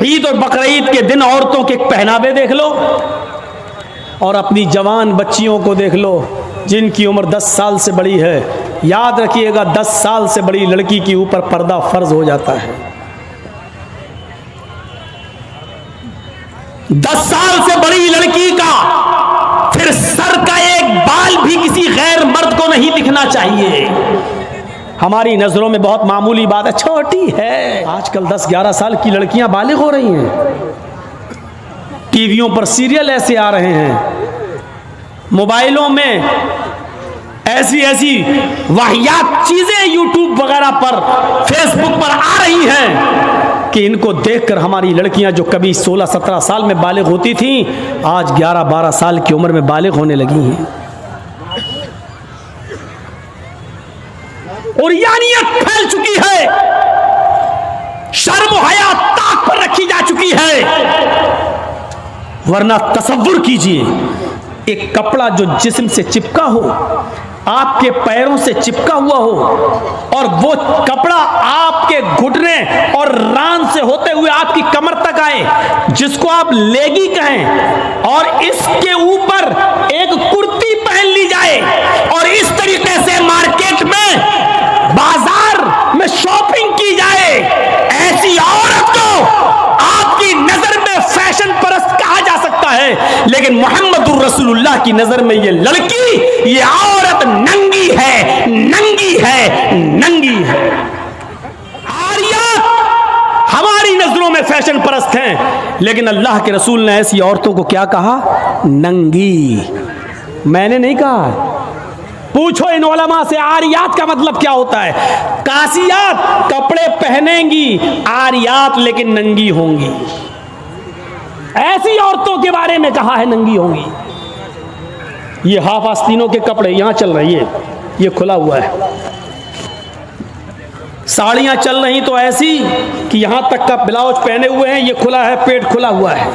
ईद और बकरीद के दिन औरतों के पहनावे देख लो और अपनी जवान बच्चियों को देख लो जिनकी उम्र 10 साल से बड़ी है। याद रखिएगा 10 साल से बड़ी लड़की के ऊपर पर्दा फर्ज हो जाता है। 10 साल से बड़ी लड़की का फिर सर का एक बाल भी किसी गैर मर्द को नहीं दिखना चाहिए। हमारी नजरों में बहुत मामूली बात है, छोटी है। आजकल 10-11 साल की लड़कियां बालिग हो रही हैं। टीवियों पर सीरियल ऐसे आ रहे हैं, मोबाइलों में ऐसी ऐसी वाहियात चीजें यूट्यूब वगैरह पर, फेसबुक पर आ रही हैं कि इनको देखकर हमारी लड़कियां जो कभी 16-17 साल में बालिग होती थीं, आज 11-12 साल की उम्र में बालिग होने लगी हैं। और यानियत फैल चुकी है, शर्म हया ताक पर रखी जा चुकी है। वरना तसव्वुर कीजिए, एक कपड़ा जो जिस्म से चिपका हो, आपके पैरों से चिपका हुआ हो, और वो कपड़ा आपके घुटने और रान से होते हुए आपकी कमर तक आए, जिसको आप लेगी कहें, और इसके ऊपर एक कुर्ती पहन ली जाए और इस तरीके से मार्केट में, बाजार में शॉपिंग की जाए, ऐसी औरत को आपकी नजर में फैशन परस्त कहा जा सकता है। लेकिन मोहम्मदुर रसूलुल्लाह की नजर में ये लड़की, ये औरत नंगी है, नंगी है, नंगी है। आरियात हमारी नजरों में फैशन परस्त हैं, लेकिन अल्लाह के रसूल ने ऐसी औरतों को क्या कहा? नंगी। मैंने नहीं कहा। पूछो इन उलमा से आरियात का मतलब क्या होता है। कासियात कपड़े पहनेंगी, आरियात लेकिन नंगी होंगी। ऐसी औरतों के बारे में कहा है नंगी होंगी। ये हाफ आस्तीनों के कपड़े यहां चल रही है, ये खुला हुआ है। साड़ियां चल रही तो ऐसी कि यहां तक का ब्लाउज पहने हुए हैं, ये खुला है, पेट खुला हुआ है।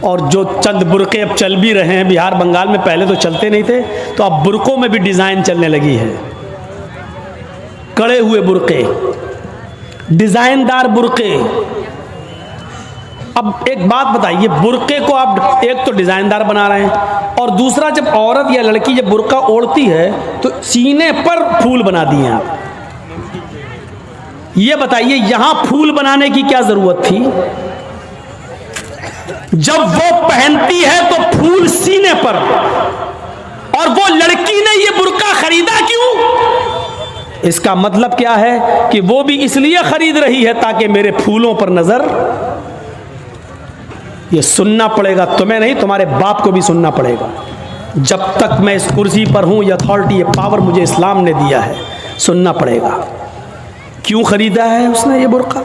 और जो चंद बुरके अब चल भी रहे हैं बिहार बंगाल में, पहले तो चलते नहीं थे, तो अब बुरकों में भी डिजाइन चलने लगी है। कड़े हुए बुरके, डिजाइनदार बुरके। अब एक बात बताइए, बुरके को आप एक तो डिजाइनदार बना रहे हैं, और दूसरा जब औरत या लड़की जब बुरका ओढ़ती है तो सीने पर फूल बना दिए आप। ये बताइए यहां फूल बनाने की क्या जरूरत थी? जब वो पहनती है तो फूल सीने पर, और वो लड़की ने ये बुर्का खरीदा क्यों? इसका मतलब क्या है कि वो भी इसलिए खरीद रही है ताकि मेरे फूलों पर नजर। ये सुनना पड़ेगा तुम्हें नहीं, तुम्हारे बाप को भी सुनना पड़ेगा। जब तक मैं इस कुर्सी पर हूं, ये अथॉरिटी, ये पावर मुझे इस्लाम ने दिया है, सुनना पड़ेगा। क्यों खरीदा है उसने ये बुर्का?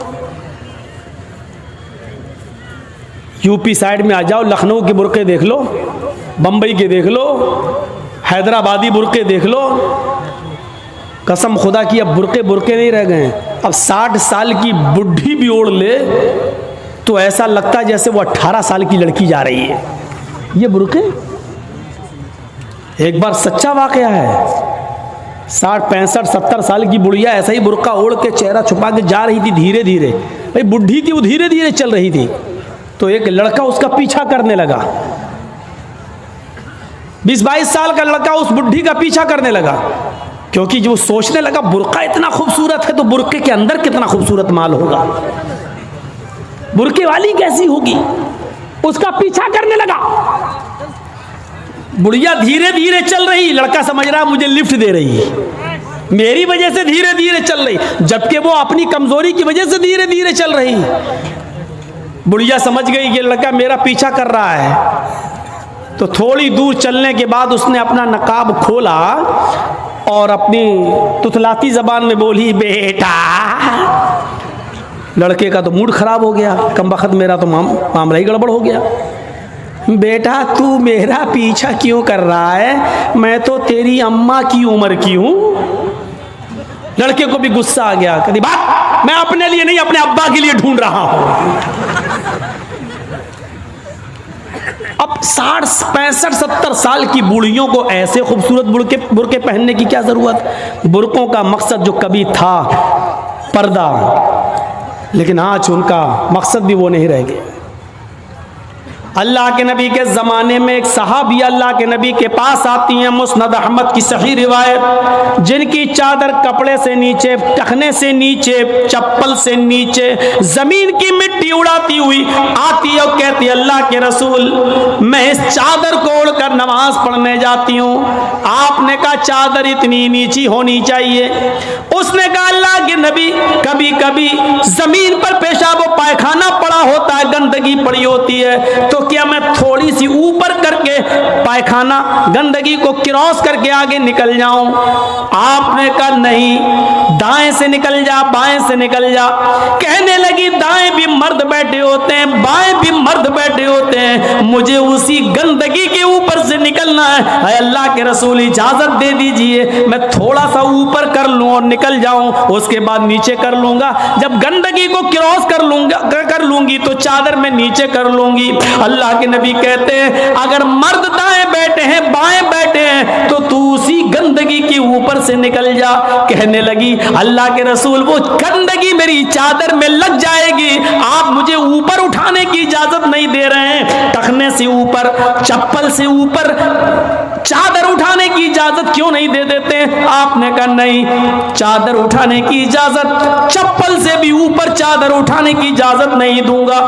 यूपी साइड में आ जाओ, लखनऊ के बुरके देख लो, बंबई के देख लो, हैदराबादी बुरके देख लो। कसम खुदा की अब बुरके बुरके नहीं रह गए। अब 60 साल की बुढ़ी भी ओढ़ ले तो ऐसा लगता है जैसे वो 18 साल की लड़की जा रही है। ये बुरके एक बार सच्चा वाकया है। 60, 65, 70 साल की बुढ़िया ऐसा ही बुरका ओढ़ के चेहरा छुपा के जा रही थी धीरे धीरे। भाई बुढ़ी थी, वो धीरे धीरे चल रही थी, तो एक लड़का उसका पीछा करने लगा। 20-22 साल का लड़का उस बुढ़ी का पीछा करने लगा, क्योंकि जो सोचने लगा बुर्का इतना खूबसूरत है तो बुरके के अंदर कितना खूबसूरत माल होगा, बुरके वाली कैसी होगी, उसका पीछा करने लगा। बुढ़िया धीरे धीरे चल रही, लड़का समझ रहा मुझे लिफ्ट दे रही है, मेरी वजह से धीरे धीरे चल रही, जबकि वो अपनी कमजोरी की वजह से धीरे धीरे चल रही। बुढ़िया समझ गई कि लड़का मेरा पीछा कर रहा है, तो थोड़ी दूर चलने के बाद उसने अपना नकाब खोला और अपनी तुतलाती जबान में बोली, बेटा। लड़के का तो मूड खराब हो गया, कमबख्त मेरा तो मामला ही गड़बड़ हो गया। बेटा तू मेरा पीछा क्यों कर रहा है, मैं तो तेरी अम्मा की उम्र की हूं। लड़के को भी गुस्सा आ गया, कहती बात मैं अपने लिए नहीं अपने अब्बा के लिए ढूंढ रहा हूं। अब 60 65 70 साल की बूढ़ियों को ऐसे खूबसूरत बुर्के पहनने की क्या जरूरत। बुर्कों का मकसद जो कभी था पर्दा, लेकिन आज उनका मकसद भी वो नहीं रह गया। अल्लाह के नबी के ज़माने में एक सहाबी अल्लाह के नबी के पास आती हैं, मुस्नद अहमद की सही रिवायत, जिनकी चादर कपड़े से नीचे, टखने से नीचे, चप्पल से नीचे ज़मीन की मिट्टी उड़ाती हुई आती है और कहती है अल्लाह के रसूल मैं इस चादर को ओढ़कर नमाज पढ़ने जाती हूँ। आपने कहा चादर इतनी नीची होनी चाहिए। उसने कहा अल्लाह के नबी कभी कभी ज़मीन पर पेशाब व पायखाना पड़ा होता है, गंदगी पड़ी होती है, तो क्या मैं थोड़ी सी ऊपर करके पायखाना गंदगी को क्रॉस करके आगे निकल जाऊं। आपने कहा नहीं, दाएं से निकल जा, बाएं से निकल जा। कहने लगी दाएं भी मर्द बैठे होते हैं, बाएं भी मर्द बैठे होते हैं, मुझे उसी गंदगी के ऊपर से निकलना है। अल्लाह के रसूल इजाजत दे दीजिए, मैं थोड़ा सा ऊपर कर लूं और निकल जाऊं, उसके बाद नीचे कर लूंगा। जब गंदगी को क्रॉस कर लूंगी तो चादर में नीचे कर लूंगी। अल्लाह के नबी कहते हैं अगर मर्द दाएं बैठे हैं, बाएं बैठे हैं, तो तू उसी गंदगी के ऊपर से निकल जा। कहने लगी अल्लाह के रसूल वो गंदगी मेरी चादर में लग जाएगी, आप मुझे ऊपर उठाने की इजाजत नहीं दे रहे हैं। टखने से ऊपर, चप्पल से ऊपर चादर उठाने की इजाजत क्यों नहीं दे देते। आपने कहा नहीं, चादर उठाने की इजाजत, चप्पल से भी ऊपर चादर उठाने की इजाजत नहीं दूंगा।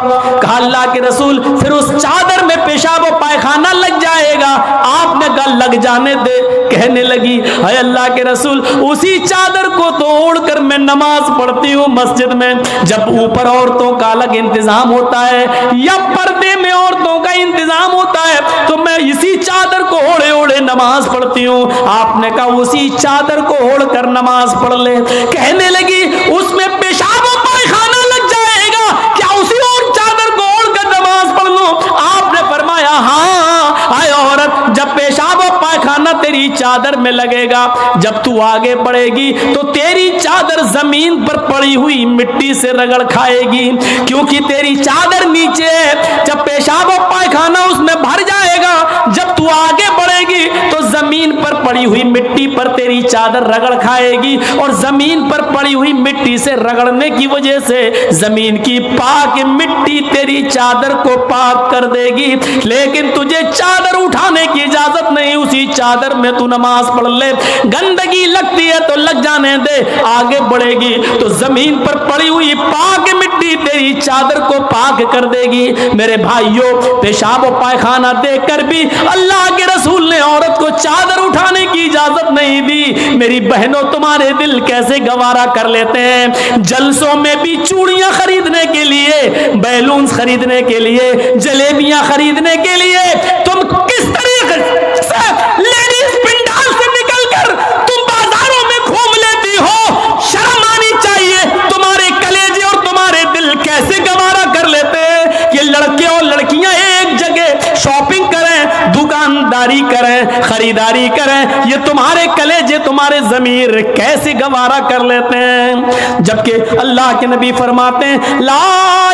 कहा अल्लाह के रसूल फिर उस चादर में पेशाब और पायखाना लग जाएगा। आपने कहा लग जाने दे। कहने लगी है अल्लाह के रसूल उसी चादर को तोड़कर मैं नमाज पढ़ती हूँ मस्जिद में। जब ऊपर औरतों का अलग इंतजाम होता है या पर्दे में औरतों का इंतजाम होता है, तो मैं इसी चादर को ओढ़े ओढ़े नमाज पढ़ती हूँ। आपने कहा उसी चादर को ओढ़कर नमाज पढ़ ले। कहने लगी उसमें पेशाब और पायखाना लग जाएगा, क्या उसी और चादर को ओढ़कर नमाज पढ़ लूं। आपने फरमाया हाँ आए औरत, जब पेशाब और पायखाना तेरी चादर में लगेगा, जब तू आगे बढ़ेगी तो तेरी चादर जमीन पर पड़ी हुई मिट्टी से रगड़ खाएगी, क्योंकि तेरी चादर नीचे है। जब पेशाब और पायखाना उसमें भर जाएगा, जब तू आगे बढ़ेगी तो जमीन पर पड़ी हुई मिट्टी पर तेरी चादर रगड़ खाएगी, और जमीन पर पड़ी हुई मिट्टी से रगड़ने की वजह से जमीन की पाक मिट्टी तेरी चादर को पाक कर देगी। लेकिन तुझे चादर उठाने की इजाजत नहीं, उसी चादर में तू नमाज पढ़ ले। गंदगी लगती है तो लग जाने दे, आगे बढ़ेगी तो जमीन पर पड़ी हुई पाक मिट्टी तेरी चादर को पाक कर देगी। मेरे भाइयों, पेशाब और पायखाना देखकर भी अल्लाह के रसूल ने औरत को चादर उठाने की इजाजत नहीं दी। मेरी बहनों, तुम्हारे दिल कैसे गवारा कर लेते हैं। जलसों में भी चूड़ियां खरीदने के लिए, बैलून खरीदने के लिए, जलेबियां खरीदने के लिए तुम किस तरीके से लेडीज पंडाल से निकलकर तुम बाजारों में घूम लेती हो। शर्म आनी चाहिए। तुम्हारे कलेजे और तुम्हारे दिल कैसे गवारा कर लेते हैं कि लड़के और लड़कियां एक जगह शॉपिंग करें, दुकानदारी करें, खरीदारी करें। ये तुम्हारे कलेजे, तुम्हारे ज़मीर कैसे गवारा कर लेते हैं। जबकि अल्लाह के नबी फरमाते हैं ला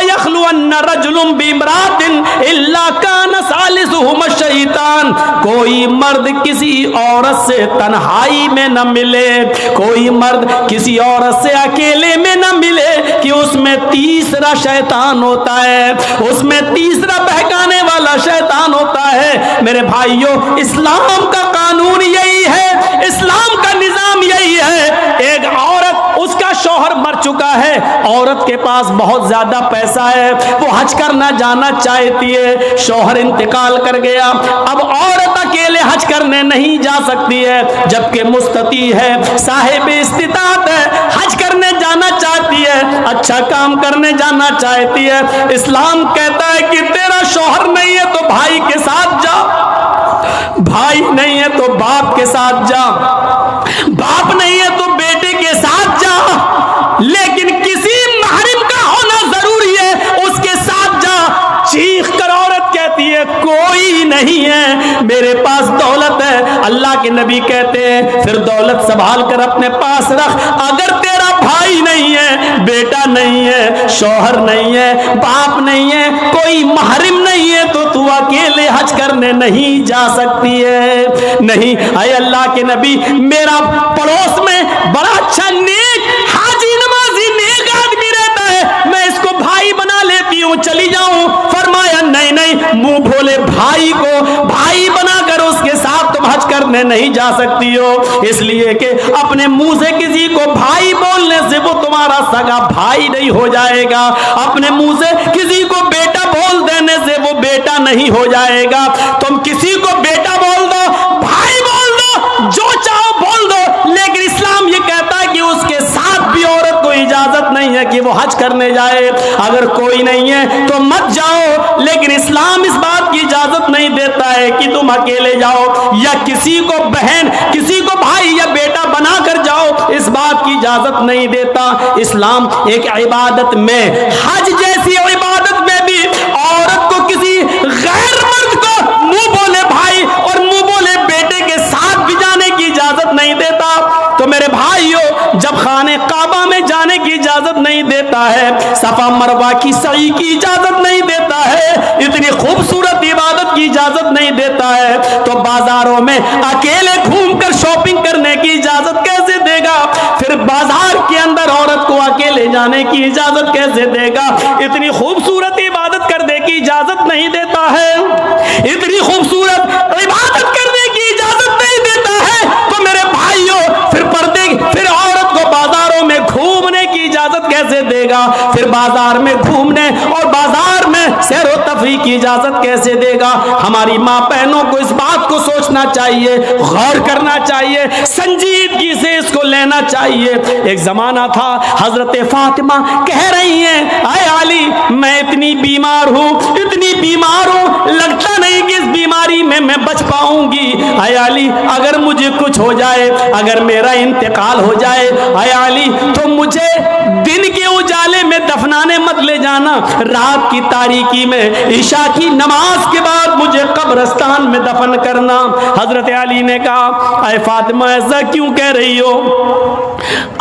यखलुअन्न रजुलुन बिमरातिन इल्ला कान सालिसुहुमा शैतान। कोई मर्द किसी औरत से तन्हाई में न मिले, कोई मर्द किसी औरत से अकेले में न मिले कि उसमें तीसरा शैतान होता है, उसमें तीसरा बहकाने वाला शैतान होता है। मेरे भाइयों, इस्लाम का कानून यही है, इस्लाम का निजाम यही है। एक औरत, उसका शौहर मर चुका है, औरत के पास बहुत ज्यादा पैसा है, वो हज करना जाना चाहती है, शौहर इंतकाल कर गया, अब औरत अकेले हज करने नहीं जा सकती है, जबकि मुस्तती है, साहिब इस्तिताअत है, हज करने जाना चाहती है, अच्छा काम करने जाना चाहती है। इस्लाम कहता है कि तेरा शौहर नहीं है तो भाई के साथ जा, भाई नहीं है तो बाप के साथ जा, बाप नहीं है तो बेटे के साथ जा, लेकिन किसी महरम का होना जरूरी है, उसके साथ जा। चीख कर औरत कहती है कोई नहीं है, मेरे पास दौलत है। अल्लाह के नबी कहते हैं फिर दौलत संभाल कर अपने पास रख। अगर तेरा भाई नहीं है, बेटा नहीं है, शौहर नहीं है, बाप नहीं है, कोई महरम नहीं है, तो तू तू अकेले हज करने नहीं जा सकती है। नहीं, अय अल्लाह के नबी, मेरा पड़ोस में बड़ा अच्छा नेक हाजी नमाजी नेक आदमी रहता है, मैं इसको भाई बना लेती हूँ, चली जाऊं। फरमाया नहीं नहीं, मुंह भोले भाई को भाई बनाकर उसके साथ तुम हज करने नहीं जा सकती हो, इसलिए कि अपने मुंह से किसी को भाई बोलने से वो तुम्हारा सगा भाई नहीं हो जाएगा, अपने मुंह से किसी को बेटा बोल देने से वो बेटा नहीं हो जाएगा। तुम किसी को बेटा बोल दो, भाई बोल दो, जो चाहो बोल दो, लेकिन इस्लाम ये कहता है कि उसके साथ भी औरत को इजाजत नहीं है कि वो हज करने जाए। अगर कोई नहीं है तो मत जाओ, लेकिन इस्लाम इस बात की इजाजत नहीं देता है कि तुम अकेले जाओ या किसी को बहन, किसी को भाई या बेटा बना कर जाओ, इस बात की इजाजत नहीं देता। इस्लाम एक इबादत में, हज जैसी इबादत में भी औरत को किसी गैर मर्द को मुंह बोले भाई और मुंह बोले बेटे के साथ भी जाने की इजाजत नहीं देता। तो मेरे भाइयों, जब खाने काबा में जाने की इजाजत नहीं देता है, सफा मरवा की सई की इजाजत नहीं देता है, इतनी खूबसूरत इबादत की इजाजत नहीं देता है, तो बाजारों में अकेले घूमकर शॉपिंग करने की इजाजत कैसे देगा? फिर बाजार के अंदर औरत को अकेले जाने की इजाजत कैसे देगा? इतनी खूबसूरत इबादत करने की इजाजत नहीं देता है, इतनी खूबसूरत इबादत करने की इजाजत नहीं देता है, तो मेरे भाइयों फिर औरत को बाजारों में घूमने की इजाजत कैसे देगा? फिर बाजार में घूमने और बाजार में सैर व तफरीह की इजाजत कैसे देगा? हमारी माँ बहनों को इस बात को सोचना चाहिए, गौर करना चाहिए, संजीदगी से इसको लेना चाहिए। एक जमाना था, हजरत फातिमा कह रही हैं, आए अली, मैं इतनी बीमार हूँ, इतनी बीमार हूँ, लगता नहीं कि इस बीमारी में मैं बच पाऊंगी। आए अली, अगर मुझे कुछ हो जाए, अगर मेरा इंतकाल हो जाए, आए अली, तो मुझे दिन के उजाले में दफनाने मत ले जाना, रात की तारीकी में ईशा की नमाज के बाद मुझे कब्रिस्तान में दफन करना। हजरत अली ने कहा, आए फातिमा, ऐसा क्यों कह रही हो?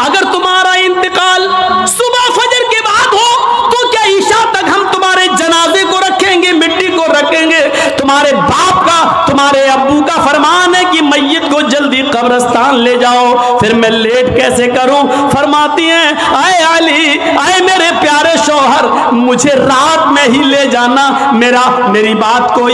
अगर तुम्हारा इंतकाल सुबह फजर के बाद हो तो क्या ईशा तक हम तुम्हारे जनाजे को रखेंगे, मिट्टी को रखेंगे? तुम्हारे बाप का, तुम्हारे अब्बू का फरमान है कि मैयत को जल्दी कब्रिस्तान ले जाओ, फिर मैं लेट कैसे करूं? फरमाती हैं, आए अली, आए मेरे प्यारे शौहर, मुझे रात में ही ले जाना, मेरी बात को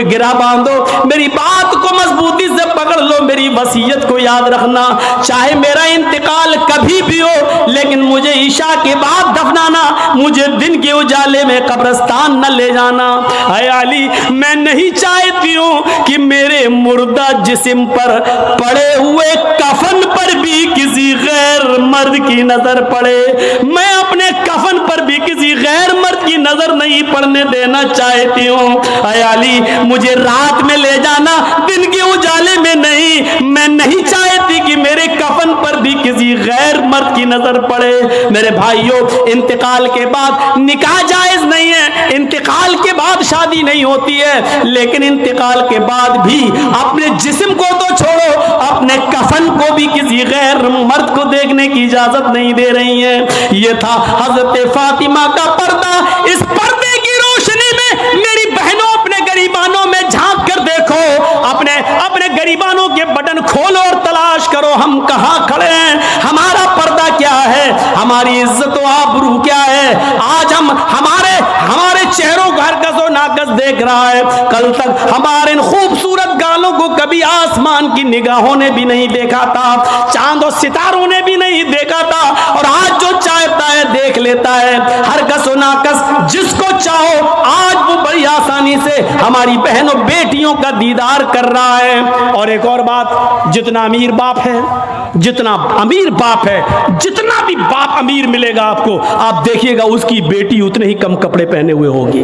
गिरा बांधो, मेरी बात को मजबूती से पकड़ लो, मेरी वसीयत को याद रखना, चाहे मेरा इंतकाल कभी भी हो, लेकिन मुझे ईशा के बाद दफनाना, मुझे दिन के उजाले में कब्रिस्तान न ले जाना। आए अली, मैं नहीं चाहती हूं कि मेरे मुर्दा जिस्म पर पड़े हुए कफन पर भी किसी गैर मर्द की नजर पड़े, मैं अपने कफन पर भी किसी गैर मर्द की नजर नहीं पड़ने देना चाहती हूँ। आए अली, मुझे रात में ले जाना, दिन के उजाले में नहीं, मैं नहीं चाहती कि मेरे कफन पर भी किसी गैर मर्द की नजर पड़े। मेरे भाइयों, इंतकाल के बाद निकाह जायज नहीं है, इंतकाल के बाद शादी नहीं होती है, लेकिन इंतकाल के बाद भी अपने जिस्म को तो छोड़ो, अपने कफन को भी किसी गैर मर्द को देखने की इजाजत नहीं दे रही है। ये था हजरत फातिमा का पर्दा। इस पर्दे की रोशनी में मेरी बहनों, अपने गरीबानों में झांक कर देखो, अपने गरीबानों के बटन खोलो और तलाश करो, हम कहां खड़े हैं, हमारा पर्दा क्या है, हमारी इज्जत व आबरू क्या है। आज हमारे चेहरों को हरकस और नाकस देख रहा है, कल तक हमारे इन खूबसूरत गालों को कभी आसमान की निगाहों ने भी नहीं देखा था, चांद और सितारों ने भी नहीं देखा था, और आज जो चाहता है देख लेता है, हरकस और नाकस जिसको चाहो आज वो बड़ी आसानी से हमारी बहनों बेटियों का दीदार कर रहा है। और एक और बात, जितना अमीर बाप है, जितना अमीर बाप है, जितना भी बाप अमीर मिलेगा आपको, आप देखिएगा उसकी बेटी उतने ही कम कपड़े पहने हुए होगी।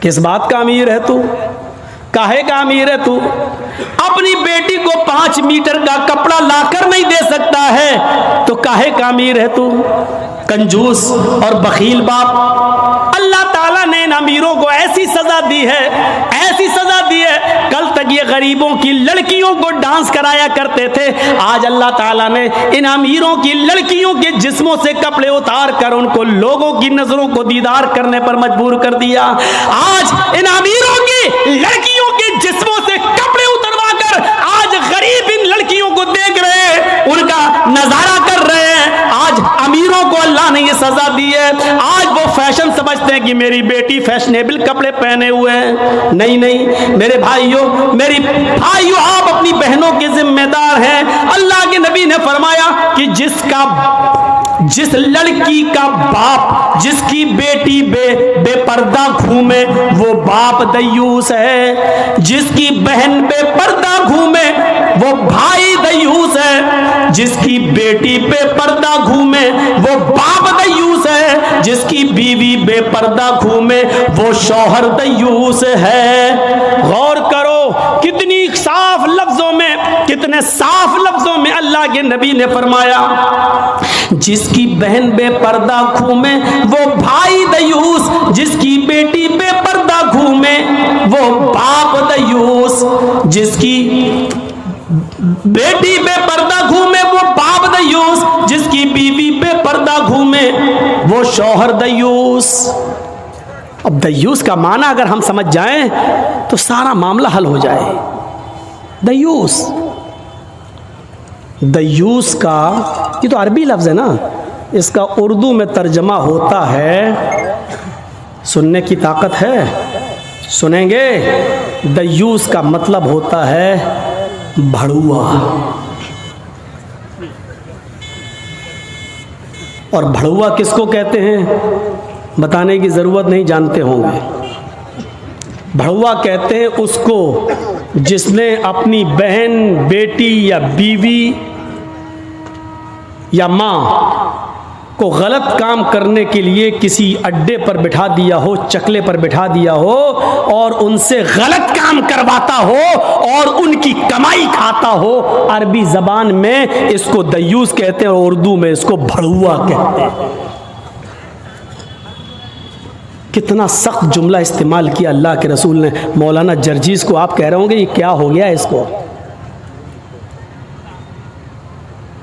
किस बात का अमीर है तू? काहे का अमीर है तू? अपनी बेटी को 5 मीटर का कपड़ा लाकर नहीं दे सकता है तो काहे का अमीर है तू? कंजूस और बखील बाप। अल्लाह ताला ने इन अमीरों को ऐसी सजा दी है, ऐसी सजा दी है, कल तक ये गरीबों की लड़कियों को डांस कराया करते थे, आज अल्लाह ताला ने इन अमीरों की लड़कियों के जिस्मों से कपड़े उतार कर उनको लोगों की नजरों को दीदार करने पर मजबूर कर दिया। आज इन अमीरों की लड़कियों के जिस्मों से कपड़े उतरवा कर आज गरीब इन लड़कियों को देख रहे हैं, उनका नजारा कर रहे हैं। आज अमीरों को अल्लाह ने ये सजा दी है। आज वो फैशन समझते हैं कि मेरी बेटी फैशनेबल कपड़े पहने हुए हैं। नहीं नहीं मेरे भाइयों, मेरी भाइयों, आप अपनी बहनों के जिम्मेदार हैं। अल्लाह के नबी ने फरमाया कि जिस लड़की का बाप जिसकी बेटी बेपर्दा घूमे वो बाप दयूस है, जिसकी बहन बेपर्दा घूमे वो भाई दयूस है, जिसकी बेटी बेपर्दा घूमे वो बाप दयूस है, जिसकी बीवी बेपर्दा घूमे वो शौहर दयूस है। गौर करो कितनी साफ लफ्जों में, कितने साफ लफ्जों में अल्लाह के नबी ने फरमाया, जिसकी बहन बेपर्दा घूमे वो भाई दयूस, जिसकी बेटी बेपर्दा घूमे वो बाप दयूस, जिसकी बेटी बेपर्दा घूमे वो बाप दयूस, जिसकी बीवी बेपर्दा घूमे वो शौहर दयूस। अब दयूस का माना अगर हम समझ जाएं तो सारा मामला हल हो जाए। दयूस, दयूस का ये तो अरबी लफ्ज़ है ना, इसका उर्दू में तर्जमा होता है, सुनने की ताकत है, सुनेंगे। दयूस का मतलब होता है भड़ुआ, और भड़ुआ किसको कहते हैं बताने की ज़रूरत नहीं, जानते होंगे। भड़ुआ कहते हैं उसको जिसने अपनी बहन, बेटी या बीवी या माँ को गलत काम करने के लिए किसी अड्डे पर बिठा दिया हो, चकले पर बिठा दिया हो और उनसे गलत काम करवाता हो और उनकी कमाई खाता हो। अरबी ज़बान में इसको दयूस कहते हैं और उर्दू में इसको भड़ुआ कहते हैं। कितना सख्त जुमला इस्तेमाल किया अल्लाह के रसूल ने। मौलाना जर्जीस को आप कह रहे होंगे ये क्या हो गया इसको।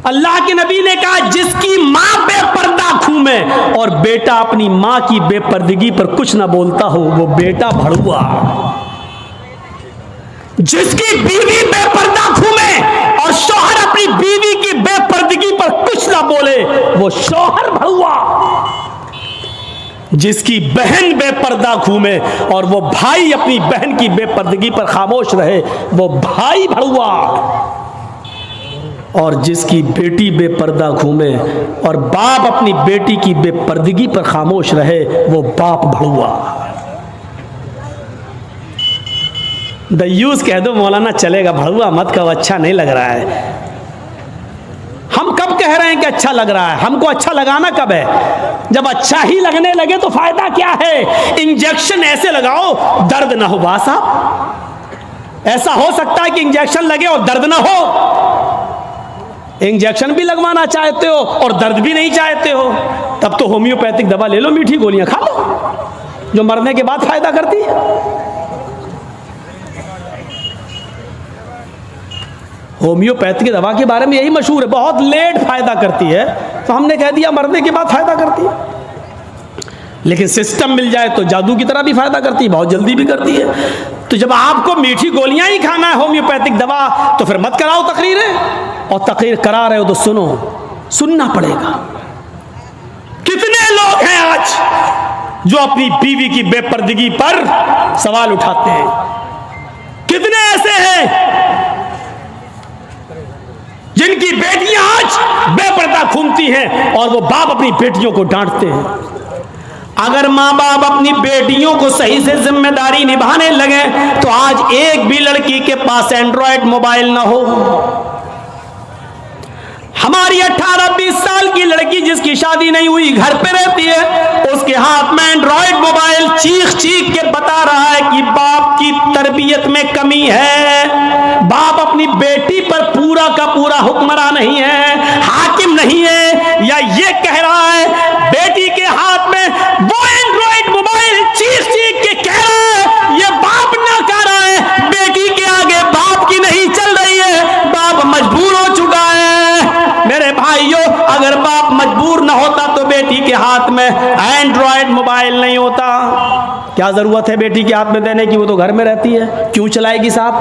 अल्लाह के नबी ने कहा जिसकी माँ बेपर्दा घूमे और बेटा अपनी माँ की बेपर्दगी पर कुछ ना बोलता हो वो बेटा भड़ुआ, जिसकी बीवी बेपर्दा घूमे और शौहर अपनी बीवी की बेपर्दगी पर कुछ ना बोले वो शौहर भड़ुआ, जिसकी बहन बेपर्दा घूमे और वो भाई अपनी बहन की बेपर्दगी पर खामोश रहे वो भाई भड़ुआ, और जिसकी बेटी बेपर्दा घूमे और बाप अपनी बेटी की बेपर्दगी पर खामोश रहे वो बाप भड़ुआ। दयूस कह दो मौलाना चलेगा, भड़ुआ मत कहो, अच्छा नहीं लग रहा है। हम कब कह रहे हैं कि अच्छा लग रहा है? हमको अच्छा लगाना कब है? जब अच्छा ही लगने लगे तो फायदा क्या है? इंजेक्शन ऐसे लगाओ दर्द ना हो। साहब ऐसा हो सकता है कि इंजेक्शन लगे और दर्द ना हो? इंजेक्शन भी लगवाना चाहते हो और दर्द भी नहीं चाहते हो, तब तो होम्योपैथिक दवा ले लो, मीठी गोलियां खा लो जो मरने के बाद फायदा करती है। होम्योपैथिक दवा के बारे में यही मशहूर है, बहुत लेट फायदा करती है, तो हमने कह दिया मरने के बाद फायदा करती है। लेकिन सिस्टम मिल जाए तो जादू की तरह भी फायदा करती है, बहुत जल्दी भी करती है। तो जब आपको मीठी गोलियां ही खाना है, होम्योपैथिक दवा, तो फिर मत कराओ तकरीरें, और तकरीर करा रहे हो तो सुनो, सुनना पड़ेगा। कितने लोग हैं आज जो अपनी बीवी की बेपर्दगी पर सवाल उठाते हैं? कितने ऐसे हैं जिनकी बेटियां आज बेपर्दा घूमती हैं और वो बाप अपनी बेटियों को डांटते हैं? अगर माँ बाप अपनी बेटियों को सही से जिम्मेदारी निभाने लगे तो आज एक भी लड़की के पास एंड्रॉयड मोबाइल ना हो। हमारी 18-20 साल की लड़की जिसकी शादी नहीं हुई घर पे रहती है, उसके हाथ में एंड्रॉयड मोबाइल चीख चीख के बता रहा है कि बाप की तरबियत में कमी है, बाप अपनी बेटी पर पूरा का पूरा हुक्मरान नहीं है, हाकिम नहीं है, या ये कह रहा है बेटी के हाथ में वो एंड्रॉयड मोबाइल चीख चीख के कह रहा है ये बाप ना कह रहा है बेटी के आगे मजबूर ना होता तो बेटी के हाथ में एंड्रॉयड मोबाइल नहीं होता। क्या जरूरत है बेटी के हाथ में देने की, वो तो घर में रहती है, क्यों चलाएगी साहब?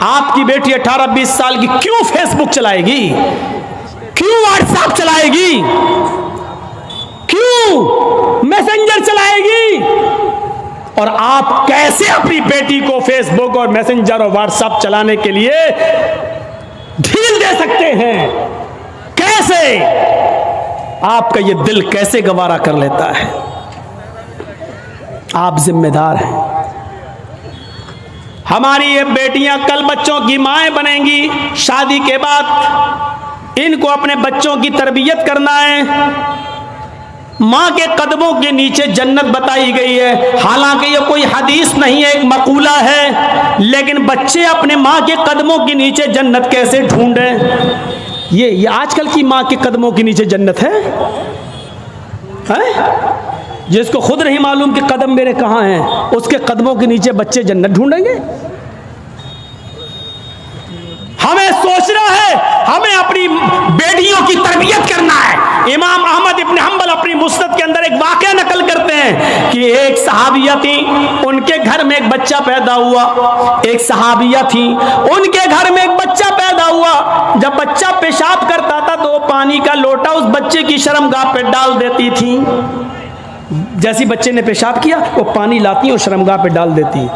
आपकी बेटी 18-20 साल की क्यों फेसबुक चलाएगी, क्यों व्हाट्सएप चलाएगी, क्यों मैसेंजर चलाएगी? और आप कैसे अपनी बेटी को फेसबुक और मैसेंजर और व्हाट्सएप चलाने के लिए ढील दे सकते हैं? कैसे? आपका ये दिल कैसे गवारा कर लेता है? आप जिम्मेदार हैं। हमारी ये बेटियां कल बच्चों की माएं बनेंगी, शादी के बाद इनको अपने बच्चों की तरबियत करना है। माँ के कदमों के नीचे जन्नत बताई गई है। हालांकि ये कोई हदीस नहीं है, एक मकूला है, लेकिन बच्चे अपने माँ के कदमों के नीचे जन्नत कैसे ढूंढें? ये आजकल की माँ के कदमों के नीचे जन्नत है? जिसको खुद नहीं मालूम कि कदम मेरे कहाँ हैं, उसके कदमों के नीचे बच्चे जन्नत ढूंढेंगे? हमें सोचना है, हमें अपनी बेटियों की तरबियत करना है। इमाम अहमद इब्न हंबल अपनी मुस्नद के अंदर एक वाकया नकल करते हैं कि एक सहाबिया थी, उनके घर में एक बच्चा पैदा हुआ। एक सहाबिया थी, उनके घर में एक बच्चा पैदा हुआ। जब बच्चा पेशाब करता था तो पानी का लोटा उस बच्चे की शर्मगाह पे डाल देती थी। जैसी बच्चे ने पेशाब किया वो पानी लाती और शर्मगाह पे डाल देती।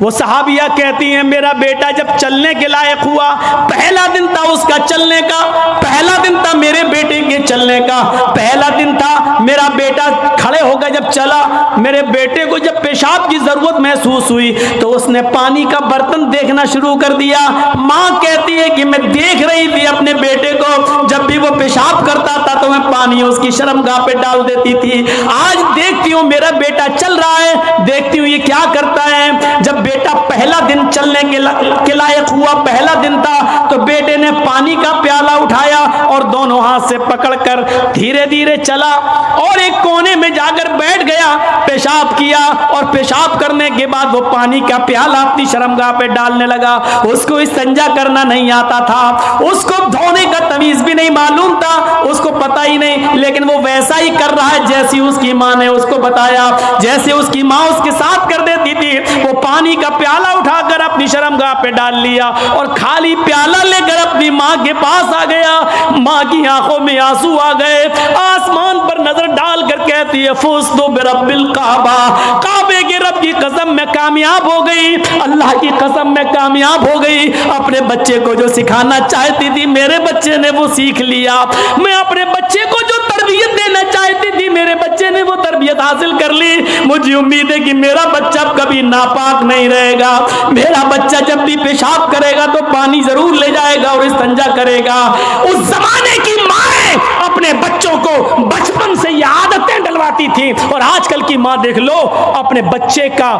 वो सहाबिया कहती हैं, मेरा बेटा जब चलने के लायक हुआ, पहला दिन था उसका चलने का, पहला दिन था मेरे बेटे के चलने का, पहला दिन था मेरा बेटा खड़े होकर जब चला, मेरे बेटे को जब पेशाब की जरूरत महसूस हुई तो उसने पानी का बर्तन देखना शुरू कर दिया। माँ कहती है कि मैं देख रही थी अपने बेटे को, जब भी वो पेशाब करता था तो मैं पानी उसकी शर्मगाह पे डाल देती थी। आज देखती हूँ मेरा बेटा चल रहा है, देखती हूँ ये क्या करता है। जब बेटा पहला दिन चलने के लायक हुआ, पहला दिन था, तो बेटे ने पानी का प्याला उठाया और दोनों हाथ से पकड़कर धीरे धीरे चला और एक कोने में जाकर बैठ गया, पेशाब किया और पेशाब करने के बाद वो पानी का प्याला अपनी शर्मगाह पे डालने लगा। उसको इस्तिंजा करना नहीं आता था, उसको धोने का तमीज भी नहीं मालूम था, उसको पता ही नहीं, लेकिन वो वैसा ही कर रहा है जैसी उसकी माँ ने उसको बताया। जैसे उसकी माँ उसके साथ कर देती थी, वो पानी का प्याला उठाकर अपनी शर्मगाह पे डाल लिया और खाली प्याला लेकर अपनी माँ के पास आ गया। माँ की आंखों में आंसू आ गए, आसमान पर नजर डालकर कहती है, फुज़्तु बिरब्बिल काबा, काबे के रब की कसम में कामयाब हो गई, अल्लाह की कसम में कामयाब हो गई। अपने बच्चे को जो सिखाना चाहती थी मेरे बच्चे ने वो सीख लिया। मैं अपने बच्चे को जो तरबियत देना चाहती थी मेरे बच्चे ने वो तरबियत हासिल कर ली। मुझे उम्मीद है कि मेरा बच्चा कभी नापाक नहीं रहेगा, मेरा बच्चा जब भी पेशाब करेगा तो पानी जरूर ले जाएगा और इस्तिंजा करेगा। उस जमाने की माएं अपने बच्चों को बचपन से ये आदतें डलवाती थी, और आजकल की माँ देख लो, अपने बच्चे का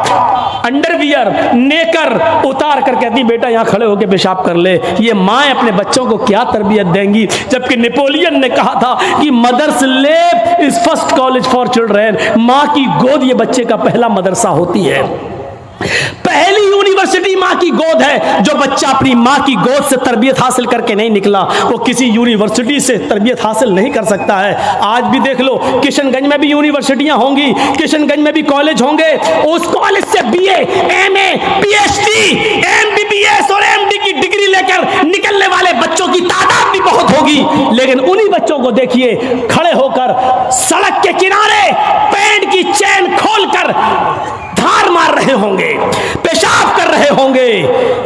अंडरवियर नेकर उतार कर कहती बेटा यहाँ खड़े होकर पेशाब कर ले। ये माएं अपने बच्चों को क्या तरबियत देंगी? जबकि नेपोलियन ने कहा था कि mother's lap is first college for children, माँ की गोद ये बच्चे का पहला मदरसा होती है, पहली यूनिवर्सिटी माँ की गोद है। जो बच्चा अपनी माँ की गोद से तरबियत हासिल करके नहीं निकला वो किसी यूनिवर्सिटी से तरबियत हासिल नहीं कर सकता है। आज भी देख लो, किशनगंज में भी यूनिवर्सिटियां होंगी, किशनगंज में भी कॉलेज होंगे, उस कॉलेज से बीए, एमए, पीएचडी, एमबीबीएस और एमडी की डिग्री लेकर निकलने वाले बच्चों की तादाद भी बहुत होगी, लेकिन उन्हीं बच्चों को देखिए खड़े होकर सड़क के किनारे पैंट की चैन खोलकर धार मार रहे होंगे, पेशाब कर रहे होंगे।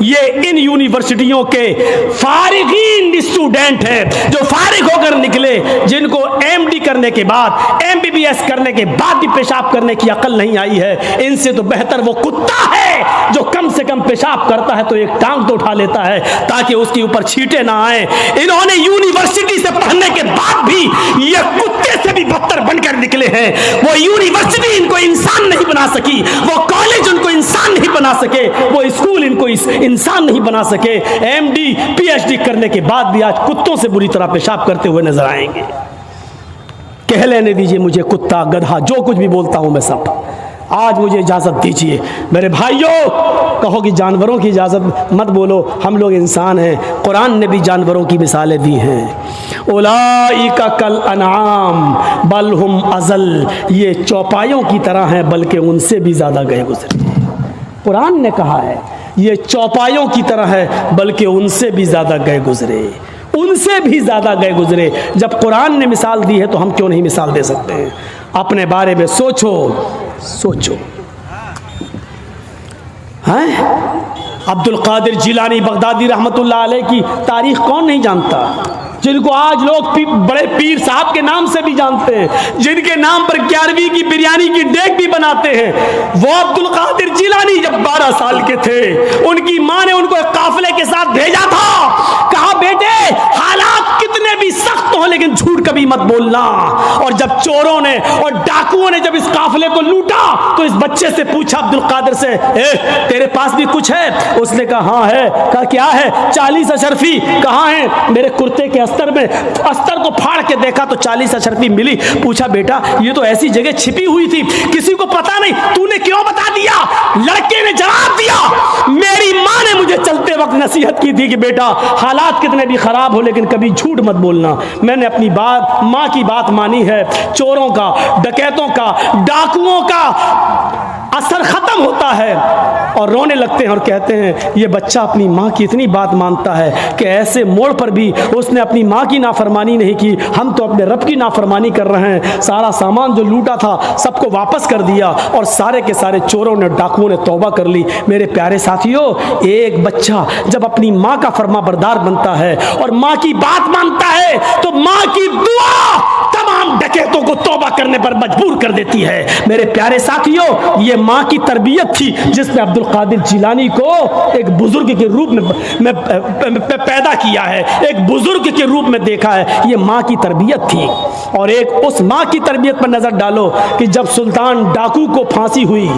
ये इन यूनिवर्सिटियों के फारिगीन स्टूडेंट हैं जो फारिग होकर निकले, जिनको एमडी करने के बाद, एमबीबीएस करने के बाद भी पेशाब करने की अकल नहीं आई है। इनसे तो बेहतर वो कुत्ता है जो कम से कम पेशाब करता है तो एक टांग तो उठा लेता है ताकि उसके ऊपर छींटे ना आए। इन्होंने यूनिवर्सिटी से पढ़ने के बाद भी ये कुत्ते से भी बदतर बनकर निकले हैं। वो यूनिवर्सिटी इनको इंसान नहीं बना सकी, वो कॉलेज उनको इंसान नहीं बना सके, वो स्कूल इनको इंसान नहीं बना सके। एमडी पीएचडी करने के बाद भी आज कुत्तों से बुरी तरह पेशाब करते हुए नजर आएंगे। कह लेने दीजिए मुझे कुत्ता, गधा, जो कुछ भी बोलता हूं मैं सब। आज मुझे इजाज़त दीजिए। मेरे भाइयों, कहो कि जानवरों की इजाज़त मत बोलो, हम लोग इंसान हैं। कुरान ने भी जानवरों की मिसालें दी हैं। उलाइका कल अनआम बल हुम अज़ल, ये चौपायों की तरह हैं बल्कि उनसे भी ज़्यादा गए गुजरे। कुरान ने कहा है ये चौपायों की तरह है बल्कि उनसे भी ज़्यादा गए गुजरे, उनसे भी ज़्यादा गए गुजरे। जब कुरान ने मिसाल दी है तो हम क्यों नहीं मिसाल दे सकते हैं? अपने बारे में सोचो, सोचो। हैं? अब्दुल कादिर जिलानी बगदादी रहमतुल्लाह अलैह की तारीख कौन नहीं जानता, जिनको आज लोग बड़े पीर साहब के नाम से भी जानते हैं, जिनके नाम पर 11वीं की बिरयानी की डेग भी बनाते हैं। वो अब्दुल कादिर जिलानी जब 12 साल के थे, उनकी माँ ने उनको एक काफिले के साथ भेजा था, कहा बेटे हालात कितने भी सख्त हो लेकिन झूठ कभी मत बोलना। और जब चोरों ने और डाकुओं ने जब इस काफिले को लूटा तो इस बच्चे से पूछा अब्दुल कादिर से, तेरे पास भी कुछ है? उसने कहा हाँ है। कहा क्या है? 40 अशरफी। कहाँ है? मेरे कुर्ते के अस्तर में। अस्तर को फाड़ के देखा तो 40 अशरफी मिली। पूछा बेटा ये तो ऐसी जगह छिपी हुई थी, किसी को पता नहीं, तूने क्यों बता दिया? लड़के ने जवाब दिया, मेरी माँ ने मुझे चलते वक्त नसीहत की थी कि बेटा हालात कितने भी खराब हो लेकिन कभी झूठ मत बोलना। मैंने अपनी बात, माँ की बात मानी है। चोरों का, डकैतों का, डाकुओं का असर खत्म होता है और रोने लगते हैं और कहते हैं ये बच्चा अपनी माँ की इतनी बात मानता है कि ऐसे मोड़ पर भी उसने अपनी माँ की नाफरमानी नहीं की, हम तो अपने रब की नाफरमानी कर रहे हैं। सारा सामान जो लूटा था सबको वापस कर दिया और सारे के सारे चोरों ने, डाकुओं ने तौबा कर ली। मेरे प्यारे साथियों, एक बच्चा जब अपनी माँ का फरमा बरदार बनता है और माँ की बात मानता है तो माँ की दुआ तमाम डकैतों को तौबा करने पर मजबूर कर देती है। मेरे प्यारे साथियों, ये माँ की तरबियत थी जिसने अब्दुल कादिर जिलानी को एक बुजुर्ग के रूप में पैदा किया है, एक बुजुर्ग के रूप में देखा है। ये माँ की तरबियत थी। और एक उस माँ की तरबियत पर नजर डालो कि जब सुल्तान डाकू को फांसी हुई,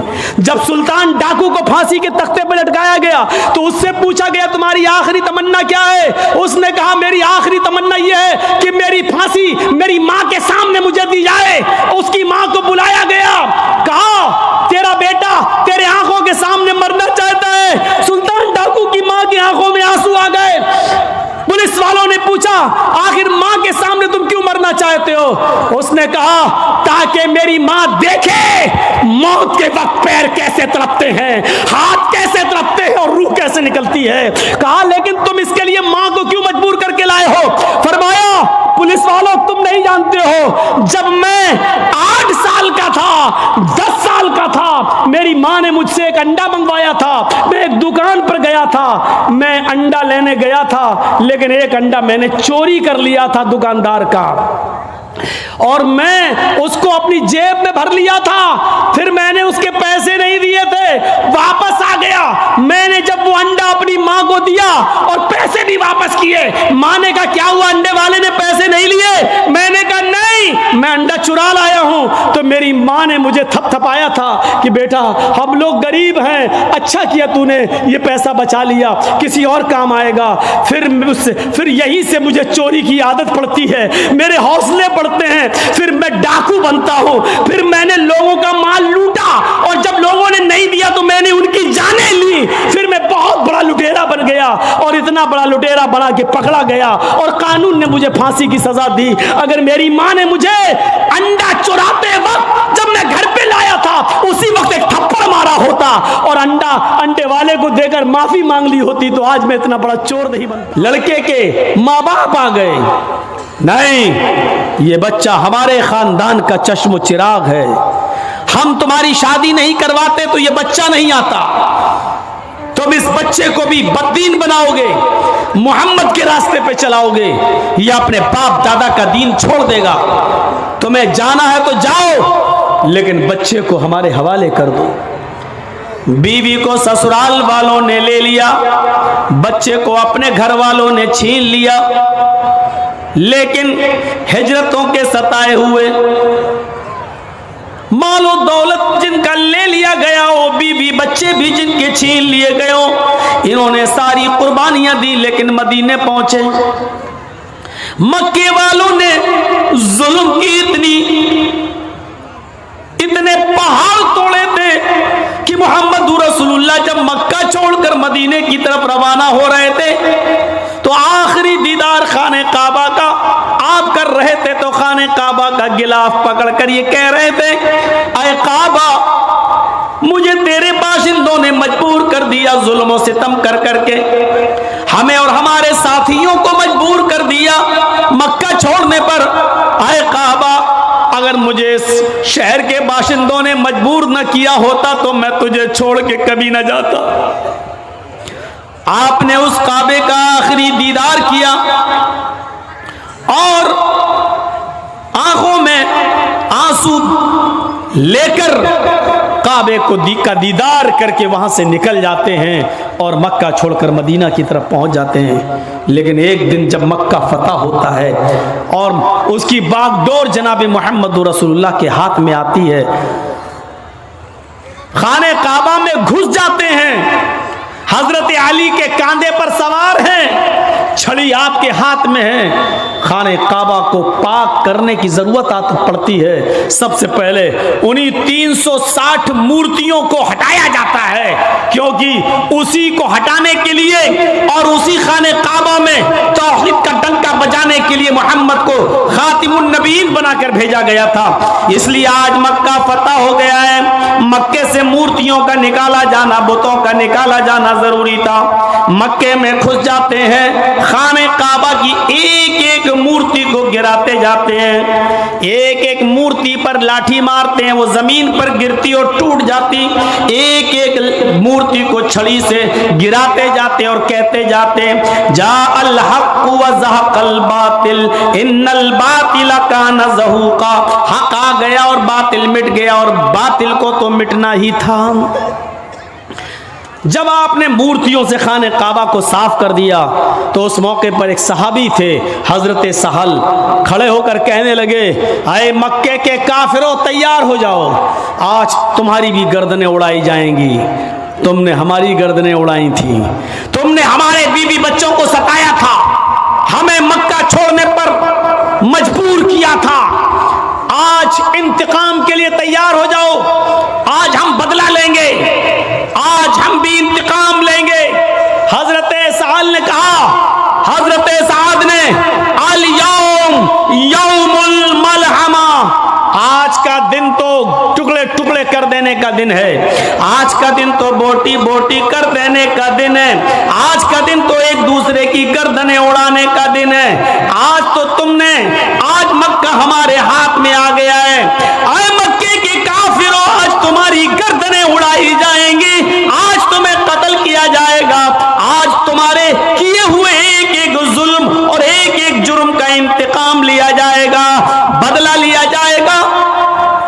जब सुल्तान डाकू को फांसी के तख्ते पर लटकाया गया तो उससे पूछा गया तुम्हारी आखिरी तमन्ना क्या है? उसने कहा मेरी आखिरी तमन्ना यह है कि मेरी फांसी मेरी माँ के सामने मुझे दी जाए। उसकी माँ को बुलाया गया, कहा तेरा बेटा तेरे आंखों के सामने मरना चाहता है। सुल्तान डाकू की माँ की आंखों में आंसू आ गए। पुलिस वालों ने पूछा आखिर माँ के सामने तुम क्यों मरना चाहते हो? उसने कहा ताकि मेरी माँ देखे मौत के वक्त पैर कैसे तड़पते हैं, हाथ कैसे तड़पते हैं और रूह कैसे निकलती है। कहा लेकिन तुम इसके लिए माँ को क्यों मजबूर करके लाए हो? फरमाया पुलिस वालों तुम नहीं जानते हो, जब मैं 8 साल का था, 10 साल का था, मेरी माँ ने मुझसे एक अंडा मंगवाया था। मैं एक दुकान पर गया था, मैं अंडा लेने गया था लेकिन एक अंडा मैंने चोरी कर लिया था दुकानदार का और मैं उसको अपनी जेब में भर लिया था। फिर मैंने उसके पैसे नहीं दिए थे, वापस आ गया। मैंने जब वो अंडा अपनी माँ को दिया और पैसे भी वापस किए, माँ ने कहा क्या हुआ, अंडे वाले ने पैसे नहीं लिए? मैंने कहा नहीं, मैं अंडा चुरा लाया हूं। तो मेरी माँ ने मुझे थपथपाया था कि बेटा हम लोग गरीब हैं, अच्छा किया तूने ये पैसा बचा लिया, किसी और काम आएगा। फिर यहीं से मुझे चोरी की आदत पड़ती है, मेरे हौसले बढ़ते हैं, फिर मैं डाकू बनता हूं। फिर मैंने लोगों का माल लूटा और जब लोगों ने नहीं दिया तो मैंने उनकी जानें ली। फिर मैं बहुत बड़ा लुटेरा बन गया और इतना बड़ा लुटेरा बना के पकड़ा गया और कानून ने मुझे फांसी की सजा दी। अगर मेरी माँ ने मुझे अंडा चुराते वक्त जब मैं घर पे लाया था उसी वक्त एक थप्पड़ मारा होता और अंडे वाले को देकर माफी मांग ली होती तो आज मैं इतना बड़ा चोर नहीं बनता। लड़के के माँ बाप आ गए, नहीं ये बच्चा हमारे खानदान का चश्मो चिराग है, हम तुम्हारी शादी नहीं करवाते तो ये बच्चा नहीं आता। तुम इस बच्चे को भी बददीन बनाओगे, मोहम्मद के रास्ते पे चलाओगे, ये अपने बाप दादा का दीन छोड़ देगा। तुम्हें जाना है तो जाओ लेकिन बच्चे को हमारे हवाले कर दो। बीवी को ससुराल वालों ने ले लिया, बच्चे को अपने घर वालों ने छीन लिया, लेकिन हिजरतों के सताए हुए मालो दौलत जिनका ले लिया गया, वो बीवी बच्चे भी जिनके छीन लिए गए, इन्होंने सारी कुर्बानियां दी लेकिन मदीने पहुंचे। मक्के वालों ने जुल्म की इतने पहाड़ तोड़े थे रसूलुल्लाह जब मक्का छोड़कर मदीने की तरफ रवाना हो रहे थे तो आखिरी दीदार खाने काबा का आप कर रहे थे, तो खाने काबा का गिलाफ पकड़कर ये कह रहे थे, ऐ काबा, मुझे तेरे बाशिंदों ने मजबूर कर दिया, जुल्म सितम कर करके हमें और हमारे साथियों को मजबूर कर दिया मक्का छोड़ने पर। ऐ काबा, अगर मुझे इस शहर के बाशिंदों ने मजबूर न किया होता तो मैं तुझे छोड़ के कभी न जाता। आपने उस काबे का आखिरी दीदार किया और आंखों में आंसू लेकर काबे को का दीदार करके वहां से निकल जाते हैं और मक्का छोड़कर मदीना की तरफ पहुंच जाते हैं। लेकिन एक दिन जब मक्का फतह होता है और उसकी बागडोर जनाब मोहम्मद रसूलुल्लाह के हाथ में आती है, खाने काबा में घुस जाते हैं, हजरत अली के कांधे पर सवार हैं, छड़ी आपके हाथ में है। खाने काबा को पाक करने की जरूरत पड़ती है। सबसे पहले उन्हीं 360 मूर्तियों को हटाया जाता है, क्योंकि उसी को हटाने के लिए और उसी खाने काबा में तौहीद का डंका बजाने के लिए मोहम्मद को खातिमुन नबीयीन बनाकर भेजा गया था। इसलिए आज मक्का फतह हो गया है, मक्के से मूर्तियों का निकाला जाना, बुतों का निकाला जाना जरूरी था। मक्के में घुस जाते हैं, खाने काबा की एक एक मूर्ति को गिराते जाते हैं, एक एक मूर्ति पर लाठी मारते हैं, वो जमीन पर गिरती और टूट जाती। एक एक मूर्ति को छड़ी से गिराते जाते और कहते जाते, जा अल हक व ज़हक़ल बातिल इन्नल बातिल कान ज़हूक़ा, हक आ गया और बातिल मिट गया, और बातिल को तो मिटना ही था। जब आपने मूर्तियों से खाने काबा को साफ कर दिया तो उस मौके पर एक सहाबी थे, हजरत सहल, खड़े होकर कहने लगे, आए मक्के के काफिरों, तैयार हो जाओ, आज तुम्हारी भी गर्दनें उड़ाई जाएंगी। तुमने हमारी गर्दनें उड़ाई थी, तुमने हमारे बीवी बच्चों को सताया था, हमें मक्का छोड़ने पर मजबूर किया था। आज इंतकाम के लिए तैयार हो जाओ, आज हम बदला लेंगे, आज हम भी इंतकाम लेंगे। हजरत साल ने कहा, हजरत साद ने, अल यौम यौमुल मलहमा, आज का दिन तो टुकड़े टुकड़े कर देने का दिन है, आज का दिन तो बोटी बोटी कर देने का दिन है, आज का दिन तो एक दूसरे की गर्दनें उड़ाने का दिन है। आज तो तुमने, आज मक्का हमारे हाथ में आ गया है, आए मक्के के काफिरों, आज तुम्हारी गर्दनें उड़ाई जाएंगी, आज तुम्हें कत्ल किया जाएगा, आज तुम्हारे किए हुए एक एक जुल्म और एक एक जुर्म का इंतकाम लिया जाएगा, बदला लिया जाएगा।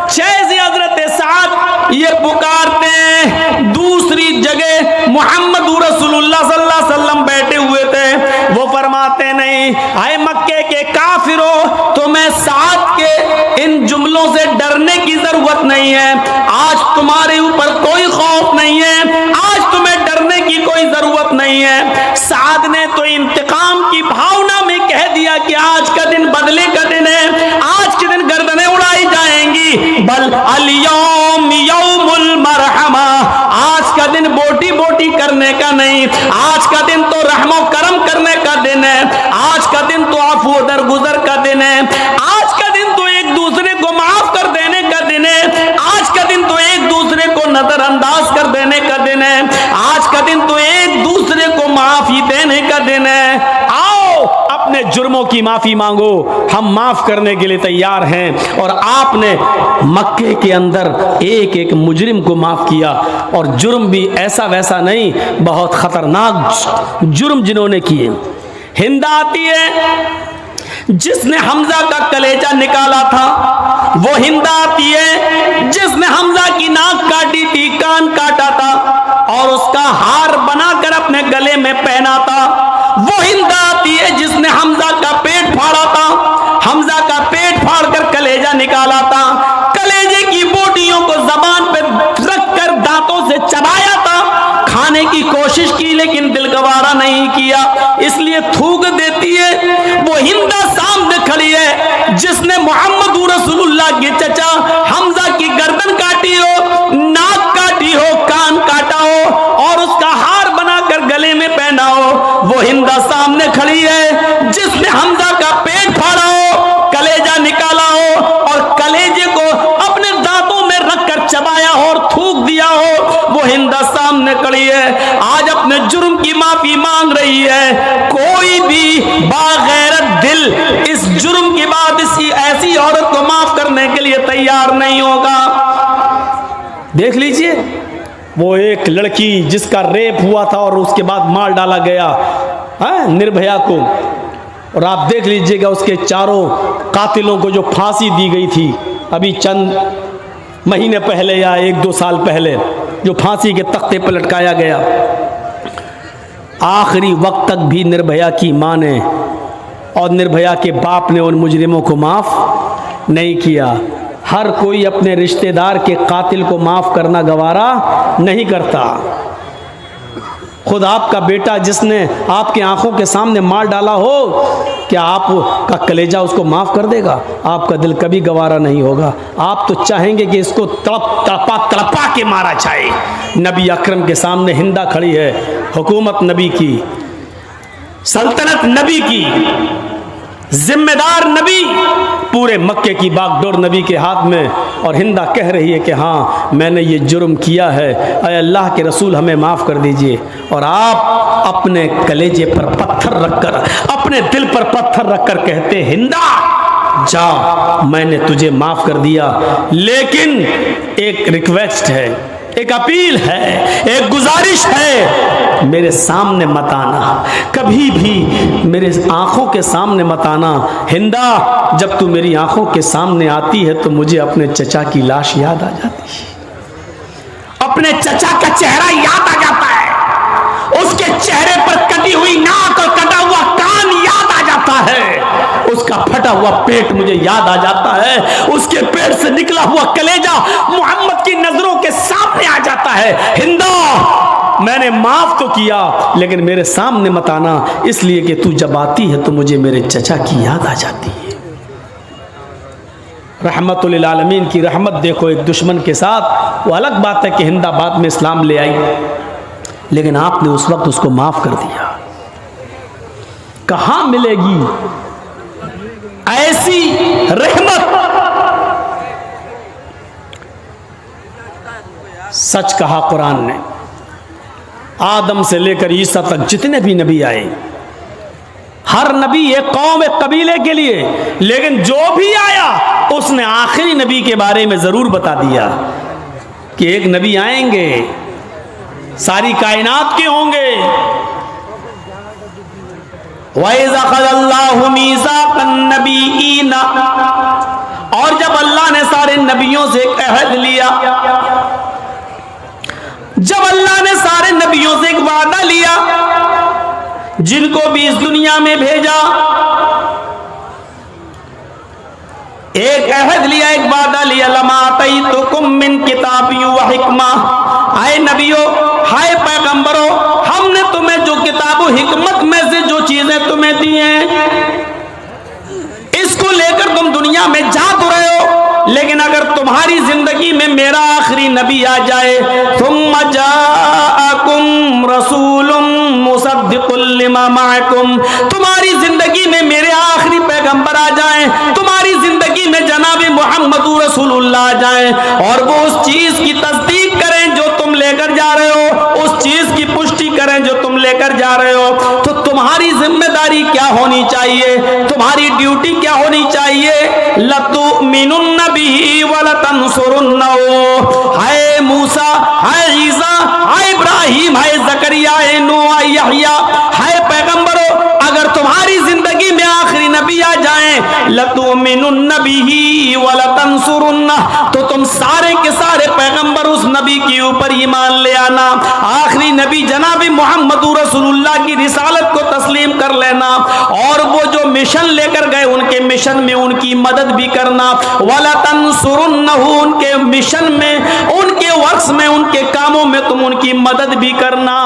जैसे हजरत साद ये पुकारते हैं, दूसरी जगह मोहम्मद रसूलुल्लाह सल्लल्लाहु अलैहि वसल्लम बैठे हुए थे, वो फरमाते नहीं, आए मक्के के काफिरों, तुम्हें साद के इन जुमलों से डरने की जरूरत नहीं है, आज तुम्हारे ऊपर कोई खौफ नहीं है, आज तुम्हें डरने की कोई जरूरत नहीं है। साद ने तो इंतकाम की भावना में कह दिया कि आज का दिन बदले का दिन है, आज के दिन गर्दनें उड़ाई जाएंगी, बल अल यौम यौमुल मरहमा, आज का दिन बोटी बोटी करने का नहीं, आज का दिन तो रहमो करम करने का दिन है, आज का दिन तो अफ़ू दरगुजर का दिन है, आज का दिन तो एक दूसरे को माफ कर देने का दिन है, आज का दिन तो एक दूसरे को नजरअंदाज कर देने का दिन है, आज का दिन तो एक दूसरे को माफी देने का दिन है। आओ अपने जुर्मों की माफी मांगो, हम माफ करने के लिए तैयार हैं। और आपने मक्के के अंदर एक एक मुजरिम को माफ किया, और जुर्म भी ऐसा वैसा नहीं, बहुत खतरनाक जुर्म जिन्होंने किए। हिंदा आती है जिसने हमजा का कलेजा निकाला था, वो हिंदा आती है जिसने हमजा की नाक काटी थी, कान काटा था और उसका हार बनाकर अपने गले में पहना था, वो हिंदा आती है जिसने हमजा का पेट फाड़ा था, हमजा का पेट फाड़कर कलेजा निकाला था, कलेजे की बोटियों को जबान पे रखकर दांतों से चबाया था, खाने की कोशिश की लेकिन दिल गवारा नहीं किया, इसलिए थूक देती है। वो हिंदा सामने खड़ी है जिसने मोहम्मद रसूलुल्लाह के चचा हमजा की गर्दन काटी हो, नाक काटी हो, कान काटा हो, हिंदा सामने खड़ी है जिसने हमजा का पेट फाड़ा हो, कलेजा निकाला हो और कलेजे को अपने दांतों में रखकर चबाया हो और थूक दिया हो। वो हिंदा सामने खड़ी है, आज अपने जुर्म की माफी मांग रही है। कोई भी बागैरत दिल इस जुर्म के बाद इसी ऐसी औरत को माफ करने के लिए तैयार नहीं होगा। देख लीजिए, वो एक लड़की जिसका रेप हुआ था और उसके बाद मार डाला गया निर्भया को, और आप देख लीजिएगा उसके चारों कातिलों को जो फांसी दी गई थी अभी चंद महीने पहले या 1-2 साल पहले, जो फांसी के तख्ते पर लटकाया गया। आखिरी वक्त तक भी निर्भया की मां ने और निर्भया के बाप ने उन मुजरिमों को माफ नहीं किया। हर कोई अपने रिश्तेदार के कातिल को माफ करना गवारा नहीं करता। खुद आपका बेटा जिसने आपके आंखों के सामने मार डाला हो, क्या आपका कलेजा उसको माफ कर देगा? आपका दिल कभी गवारा नहीं होगा। आप तो चाहेंगे कि इसको तड़पा के मारा जाए। नबी अकरम के सामने हिंदा खड़ी है, हुकूमत नबी की, सल्तनत नबी की, जिम्मेदार नबी, पूरे मक्के की बागडोर नबी के हाथ में, और हिंदा कह रही है कि हाँ मैंने ये जुर्म किया है, अय अल्लाह के रसूल हमें माफ़ कर दीजिए। और आप अपने कलेजे पर पत्थर रखकर, अपने दिल पर पत्थर रखकर कहते हिंदा जा मैंने तुझे माफ़ कर दिया, लेकिन एक रिक्वेस्ट है, एक अपील है, एक गुजारिश है, मेरे सामने मत आना, कभी भी मेरे आंखों के सामने मत आना। हिंदा, जब तू मेरी आंखों के सामने आती है तो मुझे अपने चचा की लाश याद आ जाती है, अपने चचा का चेहरा याद आ जाता है, उसके चेहरे पर कटी हुई नाक और कटा हुआ कान याद आ जाता है, उसका फटा हुआ पेट मुझे याद आ जाता है, उसके पेट से निकला हुआ कलेजा मोहम्मद की नजरों के सामने आ जाता है। हिंदा, मैंने माफ तो किया लेकिन मेरे सामने मत आना, इसलिए कि तू जब आती है तो मुझे मेरे चचा की याद आ जाती है। रहमतुल लिल आलमीन की रहमत देखो एक दुश्मन के साथ। वो अलग बात है कि हिंदा बाद में इस्लाम ले आई, लेकिन आपने उस वक्त उसको माफ कर दिया। कहां मिलेगी ऐसी रहमत? सच कहा कुरान ने, आदम से लेकर ईसा तक जितने भी नबी आए, हर नबी एक कौम एक कबीले के लिए, लेकिन जो भी आया उसने आखिरी नबी के बारे में जरूर बता दिया कि एक नबी आएंगे, सारी कायनात के होंगे। वइज़ अख़ज़ल्लाहु मीसाक़न नबिय्यीना, और जब अल्लाह ने सारे नबियों से एक अहद लिया, जब अल्लाह ने सारे नबियों से एक वादा लिया, जिनको भी इस दुनिया में भेजा, एक अहद लिया, एक वादा लिया, लमा आतैतुकुम मिन किताबिन व हिकमा, आए नबियों, हाय पैगंबरों, हमने तुम्हें जो किताब व हिकमत में से जो चीजें तुम्हें दी हैं, इसको लेकर तुम दुनिया में जा तो रहे हो, लेकिन अगर तुम्हारी जिंदगी में मेरा आखिरी नबी आ जाए, थुम्मा जाअकुम रसूलुम मुसद्दिकुल लिमा माअकुम, तुम्हारी जिंदगी में मेरे आखिरी पैगंबर आ जाए, तुम्हारी जिंदगी में जनाबी मुहम्मदुर रसूलुल्लाह आ जाए, और वो उस चीज की तस्दीक करें जो तुम लेकर जा रहे हो, उस चीज की पुष्टि करें जो तुम लेकर जा रहे हो, तो तुम्हारी जिम्मेदारी क्या होनी चाहिए, तुम्हारी ड्यूटी क्या होनी चाहिए? लतुमिनुन्न बिही व लतंसुरुन्नहु। हाय मूसा, हाय ईसा, हाय इब्राहिम, हाय ज़करिया, हाय नूह, हाय यहया, हाय पैगंबरों, अगर तुम्हारी जिंदगी में आखिरी नबी आ जाए, लतुमिनुन्न बिही व लतंसुरुन्नहु, तो तुम सारे के सारे पैगंबर उस नबी के ऊपर ईमान ले आना, आखिरी नबी जनाबी मुहम्मदुर रसूलुल्लाह की रिसालत को तस्लीम कर लेना, और वो जो मिशन लेकर गए उनके मिशन में उनकी मदद भी करना, वला तंसुरुन्नहु, उनके मिशन में, उनके वर्क्स में, उनके कामों में तुम उनकी मदद भी करना।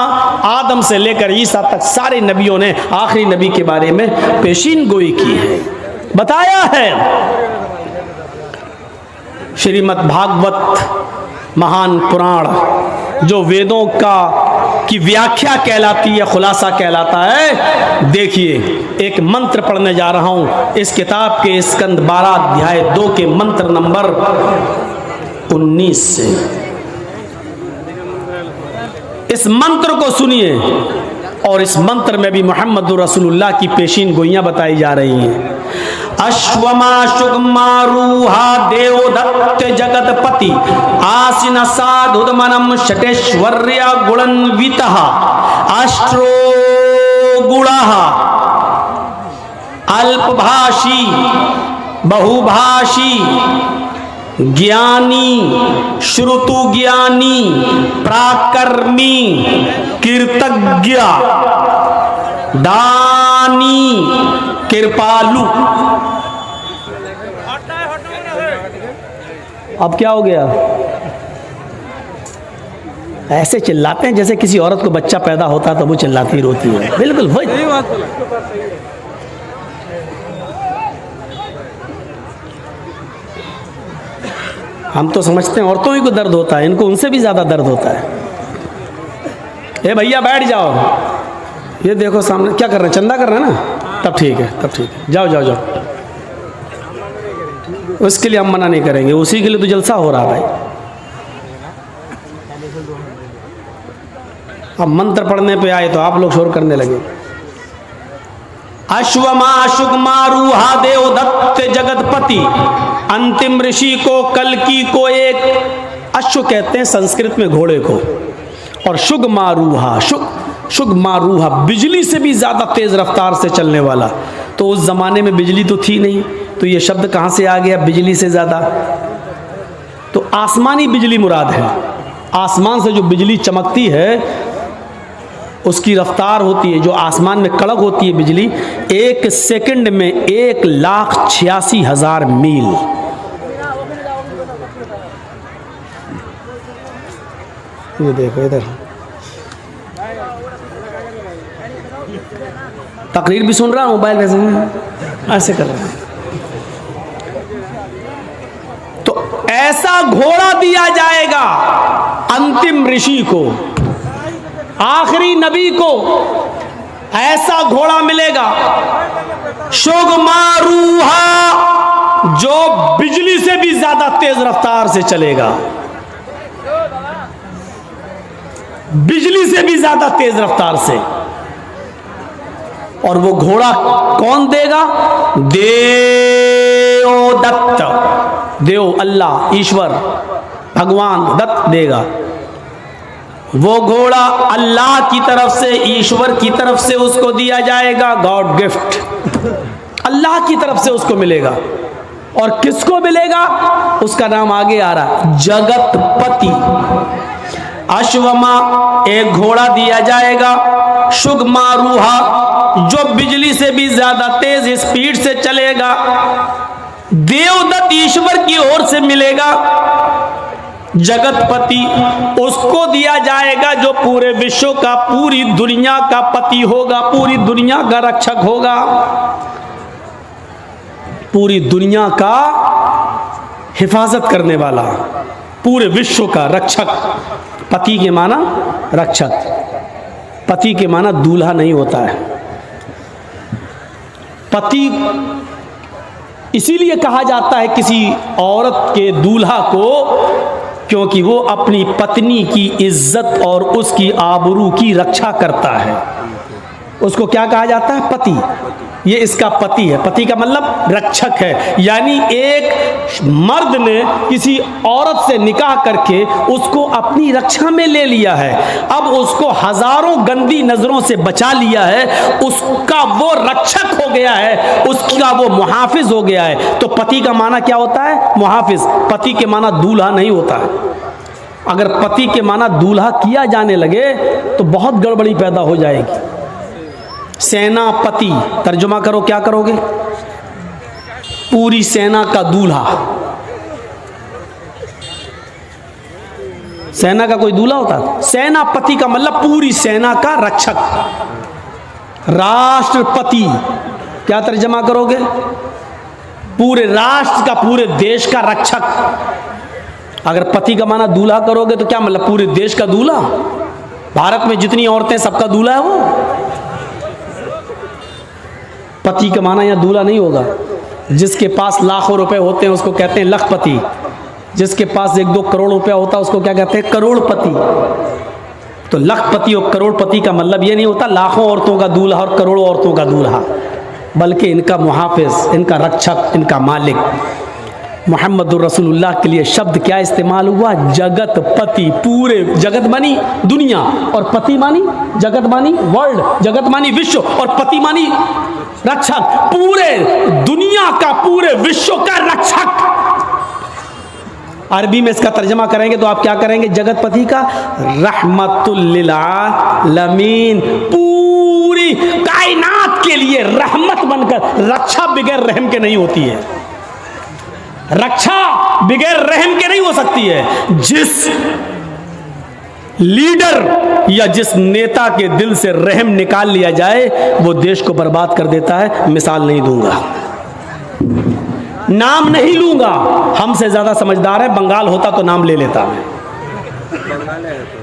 आदम से लेकर ईसा तक सारे नबियों ने आखिरी नबी के बारे में पेशीन गोई की है, बताया है। श्रीमद् भागवत महान पुराण जो वेदों का की व्याख्या कहलाती है, खुलासा कहलाता है। देखिए, एक मंत्र पढ़ने जा रहा हूं इस किताब के स्कंद 12 अध्याय 2 के मंत्र नंबर 19 से। इस मंत्र को सुनिए, और इस मंत्र में भी मोहम्मद रसूलुल्लाह की पेशीन गोइयां बताई जा रही हैं। अश्वमा शुगमारूहा देवदत्त जगतपति आसीन साधुदमनम षटेश्वर्य गुणन्वितः अष्ट्रो गुणः अल्पभाषी बहुभाषी ज्ञानी श्रुतु ज्ञानी प्राकर्मी कीर्तज्ञ दानी कृपालु। अब क्या हो गया? ऐसे चिल्लाते हैं जैसे किसी औरत को बच्चा पैदा होता तो वो चिल्लाती रोती है। बिल्कुल वही बात। हम तो समझते हैं औरतों ही को दर्द होता है, इनको उनसे भी ज्यादा दर्द होता है। ए भैया बैठ जाओ, ये देखो सामने क्या कर रहे हैं, चंदा कर रहे हैं ना, तब ठीक है, तब ठीक है, जाओ जाओ जाओ। उसके लिए हम मना नहीं करेंगे, उसी के लिए तो जलसा हो रहा भाई। अब मंत्र पढ़ने पे आए तो आप लोग शोर करने लगे। अश्वमा शुगमारूहा देवदत्त जगतपति, अंतिम ऋषि को, कल्कि को, एक अश्व कहते हैं संस्कृत में घोड़े को, और शुगमारूहा, शुगमारूहा बिजली से भी ज्यादा तेज रफ्तार से चलने वाला। तो उस जमाने में बिजली तो थी नहीं, तो ये शब्द कहां से आ गया बिजली से ज्यादा? तो आसमानी बिजली मुराद है। आसमान से जो बिजली चमकती है उसकी रफ्तार होती है, जो आसमान में कड़क होती है बिजली, 1 सेकंड में 1,86,000 मील। ये देखो इधर तकरीर भी सुन रहा हूं, मोबाइल में ऐसे कर रहा हूं। तो ऐसा घोड़ा दिया जाएगा अंतिम ऋषि को, आखिरी नबी को ऐसा घोड़ा मिलेगा, शुगमारूहा, जो बिजली से भी ज्यादा तेज रफ्तार से चलेगा, बिजली से भी ज्यादा तेज रफ्तार से। और वो घोड़ा कौन देगा? देवदत्त, देव अल्लाह, ईश्वर, भगवान दत्त देगा। वो घोड़ा अल्लाह की तरफ से, ईश्वर की तरफ से उसको दिया जाएगा, गॉड गिफ्ट, अल्लाह की तरफ से उसको मिलेगा। और किसको मिलेगा? उसका नाम आगे आ रहा, जगतपति। अश्वमा, एक घोड़ा दिया जाएगा, शुगमारूहा, जो बिजली से भी ज्यादा तेज स्पीड से चलेगा, देवदत्त ईश्वर की ओर से मिलेगा। जगतपति, उसको दिया जाएगा जो पूरे विश्व का, पूरी दुनिया का पति होगा, पूरी दुनिया का रक्षक होगा, पूरी दुनिया का हिफाजत करने वाला, पूरे विश्व का रक्षक। पति के माना रक्षक, पति के माना दूल्हा नहीं होता है। पति इसीलिए कहा जाता है किसी औरत के दूल्हा को, क्योंकि वो अपनी पत्नी की इज्जत और उसकी आबरू की रक्षा करता है। उसको क्या कहा जाता है? पति। ये इसका पति है। पति का मतलब रक्षक है। यानी एक मर्द ने किसी औरत से निकाह करके उसको अपनी रक्षा में ले लिया है, अब उसको हजारों गंदी नजरों से बचा लिया है, उसका वो रक्षक हो गया है, उसका वो मुहाफिज हो गया है। तो पति का माना क्या होता है? मुहाफिज। पति के माना दूल्हा नहीं होता है। अगर पति के माना दूल्हा किया जाने लगे तो बहुत गड़बड़ी पैदा हो जाएगी। सेनापति, तर्जुमा करो, क्या करोगे? पूरी सेना का दूल्हा। सेना का कोई दूल्हा होता? सेनापति का मतलब पूरी सेना का रक्षक। राष्ट्रपति, क्या तर्जुमा करोगे? पूरे राष्ट्र का, पूरे देश का रक्षक। अगर पति का माना दूल्हा करोगे तो क्या मतलब? पूरे देश का दूल्हा। भारत में जितनी औरतें सबका दूल्हा है वो। पति का माना यहाँ दूल्हा नहीं होगा। जिसके पास लाखों रुपए होते हैं उसको कहते हैं लखपति, जिसके पास 1-2 करोड़ रुपया होता है उसको क्या कहते हैं, करोड़पति। तो लखपति और करोड़पति का मतलब ये नहीं होता लाखों औरतों का दूल्हा और करोड़ों औरतों का दूल्हा, बल्कि इनका मुहाफिज, इनका रक्षक, इनका मालिक। मुहम्मदुर रसूलुल्लाह के लिए शब्द क्या इस्तेमाल हुआ, जगत पति। पूरे जगत मानी दुनिया, और पति मानी जगत मानी वर्ल्ड, जगत मानी विश्व, और पति मानी रक्षक। पूरे दुनिया का, पूरे विश्व का रक्षक। अरबी में इसका तर्जमा करेंगे तो आप क्या करेंगे, जगतपति का रहमतुल लिल आलमीन, पूरी कायनात के लिए रहमत बनकर। रक्षा बगैर रहम के नहीं होती है, रक्षा बगैर रहम के नहीं हो सकती है। जिस लीडर या जिस नेता के दिल से रहम निकाल लिया जाए वो देश को बर्बाद कर देता है। मिसाल नहीं दूंगा, नाम नहीं लूंगा, हमसे ज्यादा समझदार है। बंगाल होता तो नाम ले लेता मैं,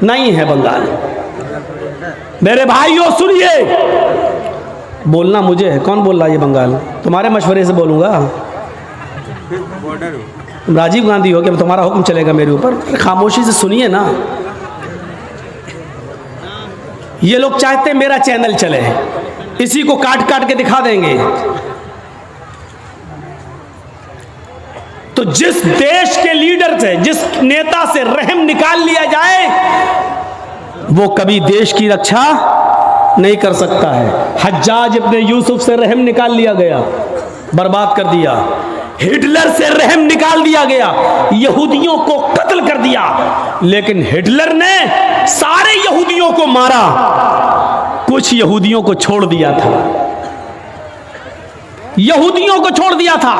नहीं है बंगाल। मेरे भाइयों सुनिए, बोलना मुझे है, कौन बोल रहा है ये बंगाल? तुम्हारे मशवरे से बोलूंगा। तुम राजीव गांधी हो कि तुम्हारा हुक्म चलेगा मेरे ऊपर? खामोशी से सुनिए ना। ये लोग चाहते हैं मेरा चैनल चले, इसी को काट काट के दिखा देंगे। तो जिस देश के लीडर से, जिस नेता से रहम निकाल लिया जाए वो कभी देश की रक्षा नहीं कर सकता है। हज्जाज इब्ने यूसुफ से रहम निकाल लिया गया, बर्बाद कर दिया। हिटलर से रहम निकाल दिया गया, यहूदियों को कत्ल कर दिया। लेकिन हिटलर ने सारे यहूदियों को मारा, कुछ यहूदियों को छोड़ दिया था। यहूदियों को छोड़ दिया था,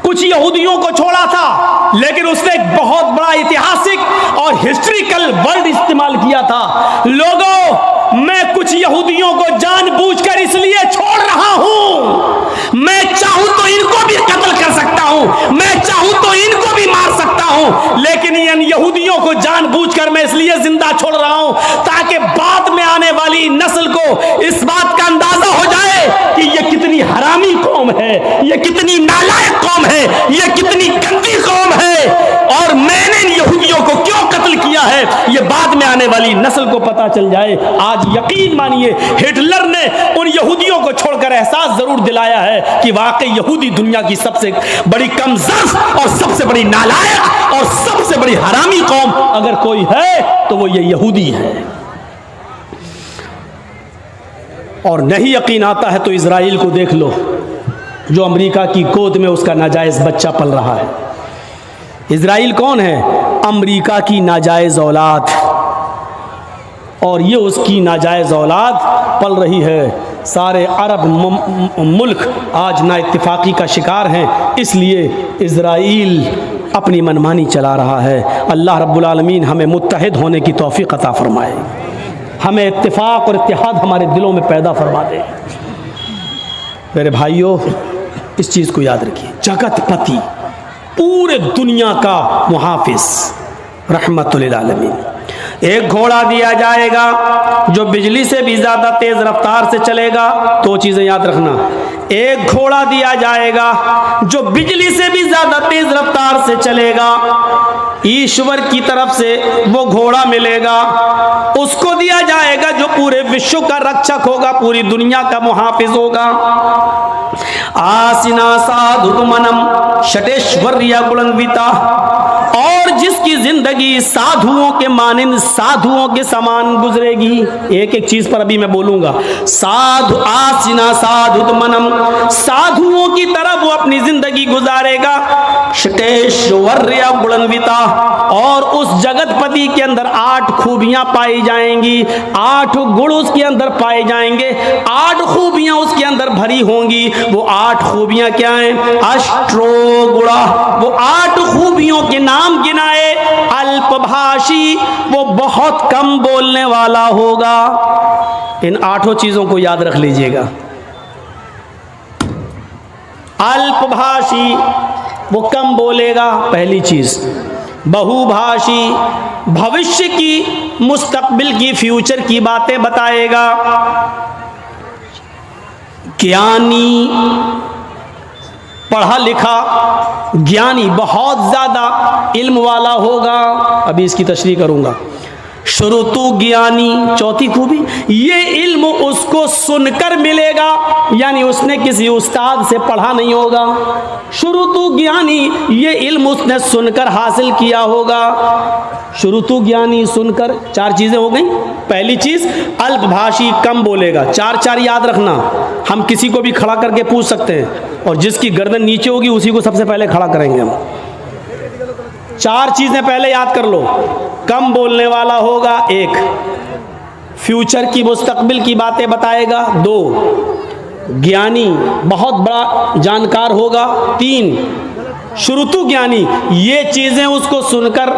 कुछ यहूदियों को छोड़ा था। लेकिन उसने एक बहुत बड़ा ऐतिहासिक और हिस्ट्रिकल वर्ड इस्तेमाल किया था। लोगों, मैं कुछ यहूदियों को जानबूझकर इसलिए छोड़ रहा हूं, मैं चाहूं तो इनको भी कत्ल कर सकता हूं, मैं चाहूं तो इनको भी मार सकता हूं, लेकिन इन यहूदियों को जानबूझकर मैं इसलिए जिंदा छोड़ रहा हूं ताकि बाद में आने वाली नस्ल को इस बात का अंदाजा हो जाए कि ये कितनी हरामी कौम है, ये कितनी नालायक कौम है, ये कितनी गंदी कौम है, और मैंने इन यहूदियों को क्यों कत्ल किया है ये बाद में आने वाली नस्ल को पता चल जाए। आज यकीन मानिए, हिटलर ने उन यहूदियों को छोड़कर एहसास जरूर दिलाया है कि वाकई यहूदी दुनिया की सबसे बड़ी कमजोर और सबसे बड़ी नालायक और सबसे बड़ी हरामी कौम अगर कोई है तो वो ये यहूदी है। और नहीं यकीन आता है तो इजराइल को देख लो, जो अमेरिका की गोद में उसका नाजायज बच्चा पल रहा है। इजराइल कौन है? अमेरिका की नाजायज औलाद, और ये उसकी नाजायज औलाद पल रही है। सारे अरब मुल्क आज नाइत्तेफाकी का शिकार हैं, इसलिए इजराइल अपनी मनमानी चला रहा है। अल्लाह रब्बुल आलमीन हमें मुत्तहिद होने की तौफीक अता फरमाए, हमें इत्तिफाक और इत्तिहाद हमारे दिलों में पैदा फरमा दे। मेरे भाइयों, इस चीज़ को याद रखिए, जगतपति, पूरे दुनिया का मुहाफिज, रहमतुल लिल आलमीन। एक घोड़ा दिया जाएगा जो बिजली से भी ज़्यादा तेज़ रफ्तार से चलेगा। तो चीज़ें याद रखना, एक घोड़ा दिया जाएगा जो बिजली से भी ज़्यादा तेज़ रफ्तार से चलेगा। ईश्वर की तरफ से वो घोड़ा मिलेगा, उसको दिया जाएगा जो पूरे विश्व का रक्षक होगा, पूरी दुनिया का मुहाफिज होगा। आसिना साधु मनम शटेश्वर्या बुलंदिता, और जिसकी जिंदगी साधुओं के मानिंद, साधुओं के समान गुजरेगी। एक एक चीज पर अभी मैं बोलूंगा। साधु आसिना साधु मनम, साधुओं की तरह वो अपनी जिंदगी गुजारेगा। शटेश्वर्या बुलंदिता, और उस जगतपति के अंदर 8 खूबियां पाई जाएंगी, 8 गुण उसके अंदर पाए जाएंगे, 8 खूबियां उसके अंदर भरी होंगी। वो 8 खूबियां क्या हैं? अष्टो गुणा, वो 8 खूबियों के नाम गिनाए। अल्पभाषी, वो बहुत कम बोलने वाला होगा। इन 8 चीजों को याद रख लीजिएगा। अल्पभाषी, वो कम बोलेगा, पहली चीज। बहुभाषी, भविष्य की, मुस्तकबिल की, फ्यूचर की बातें बताएगा। ज्ञानी, पढ़ा लिखा ज्ञानी, बहुत ज्यादा इल्म वाला होगा। अभी इसकी तशरीह करूंगा। श्रुतु ज्ञानी, चौथी खूबी, ये इल्म उसको सुनकर मिलेगा, यानी उसने किसी उस्ताद से पढ़ा नहीं होगा। श्रुतु ज्ञानी, ये इल्म उसने सुनकर हासिल किया होगा। श्रुतु ज्ञानी, सुनकर। चार चीजें हो गई। पहली चीज, अल्पभाषी, कम बोलेगा। चार याद रखना। हम किसी को भी खड़ा करके पूछ सकते हैं, और जिसकी गर्दन नीचे होगी उसी को सबसे पहले खड़ा करेंगे हम। चार चीजें पहले याद कर लो। कम बोलने वाला होगा, एक। फ्यूचर की, मुस्तकबिल की बातें बताएगा, दो। ज्ञानी, बहुत बड़ा जानकार होगा, तीन। श्रुतु ज्ञानी, ये चीजें उसको सुनकर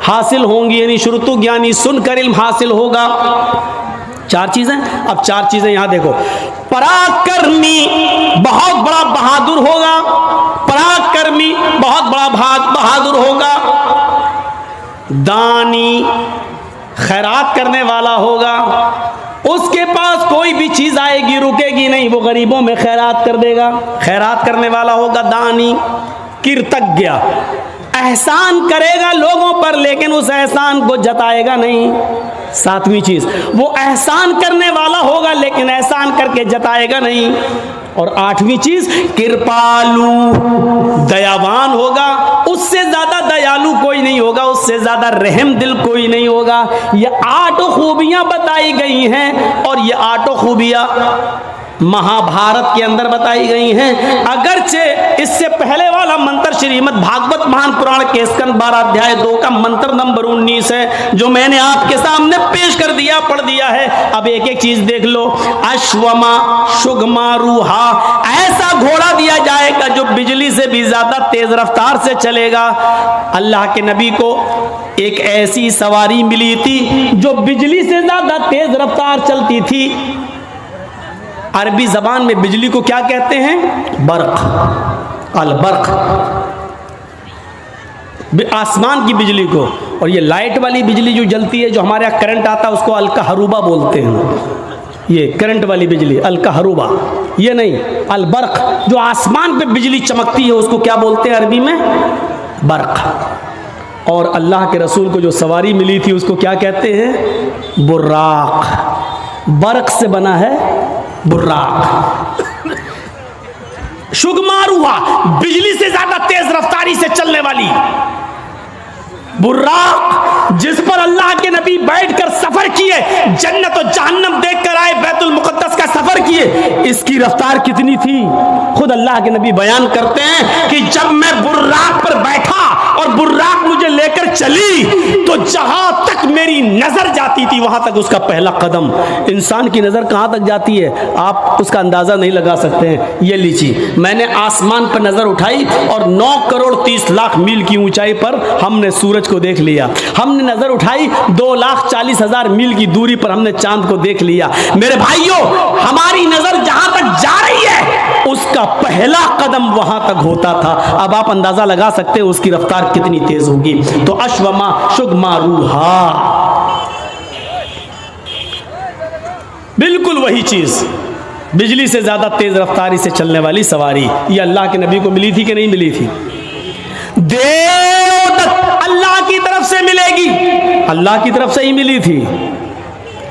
हासिल होंगी, यानी श्रुतु ज्ञानी, सुनकर इल्म हासिल होगा। चार चीजें। अब चार चीजें यहां देखो। पराक्रमी, बहुत बड़ा बहादुर होगा। पराक्रमी, बहुत बड़ा बहादुर होगा। दानी, खैरात करने वाला होगा। उसके पास कोई भी चीज आएगी रुकेगी नहीं, वो गरीबों में खैरात कर देगा। खैरात करने वाला होगा दानी। कृतज्ञ, एहसान करेगा लोगों पर, लेकिन उस एहसान को जताएगा नहीं। सातवीं चीज, वो एहसान करने वाला होगा लेकिन एहसान करके जताएगा नहीं। और आठवीं चीज, कृपालु, दयावान होगा। उससे ज्यादा दयालु कोई नहीं होगा, उससे ज्यादा रहम दिल कोई नहीं होगा। ये 8 खूबियां बताई गई हैं, और ये 8 खूबियां महाभारत के अंदर बताई गई हैं। अगरचे इससे पहले वाला मंत्र श्रीमद् भागवत महान पुराण के स्कंद 12 अध्याय 2 का मंत्र नंबर 19 है, जो मैंने आपके सामने पेश कर दिया, पढ़ दिया है। अब एक एक चीज देख लो। अश्वमा शुगमारूहा, ऐसा घोड़ा दिया जाएगा जो बिजली से भी ज्यादा तेज रफ्तार से चलेगा। अल्लाह के नबी को एक ऐसी सवारी मिली थी जो बिजली से ज्यादा तेज रफ्तार चलती थी। अरबी जबान में बिजली को क्या कहते हैं? बर्क, अल बर्क, आसमान की बिजली को। और ये लाइट वाली बिजली जो जलती है, जो हमारे यहाँ करंट आता है, उसको अलकहरूबा बोलते हैं। ये करंट वाली बिजली अलकहरूबा, ये नहीं, अल बर्क, जो आसमान पे बिजली चमकती है उसको क्या बोलते हैं अरबी में? बर्क। और अल्लाह के रसूल को जो सवारी मिली थी उसको क्या कहते हैं? बुर्राक। बर्क से बना है बुर्राक। शुगमारूहा, बिजली से ज्यादा तेज रफ्तारी से चलने वाली बुर्राक, जिस पर अल्लाह के नबी बैठकर सफर किए, जन्नत और जहन्नम देखकर आए, बैतुल मुकद्दस का सफर किए। इसकी रफ्तार कितनी थी? खुद अल्लाह के नबी बयान करते हैं कि जब मैं बुर्राक पर बैठा और बुर्राक मुझे लेकर चली, तो जहां तक मेरी नजर जाती थी वहां तक उसका पहला कदम। इंसान की नजर कहां तक जाती है आप उसका अंदाजा नहीं लगा सकते हैं। ये लीजिए, मैंने आसमान पर नजर उठाई और 9 करोड़ 30 लाख मील की ऊंचाई पर हमने सूरज को देख लिया। हमने नजर उठाई 2,40,000 मील की दूरी पर हमने चांद को देख लिया। मेरे भाइयों, हमारी नजर जहां तक जा रही है उसका पहला कदम वहां तक होता था। अब आप अंदाजा लगा सकते हैं उसकी रफ्तार कितनी तेज होगी। तो अश्वमा शुगमारूहा, बिल्कुल वही चीज, बिजली से ज्यादा तेज रफ्तारी से चलने वाली सवारी। ये अल्लाह के नबी को मिली थी कि नहीं मिली थी? देवदत्त अल्लाह की तरफ से मिलेगी, अल्लाह की तरफ से ही मिली थी।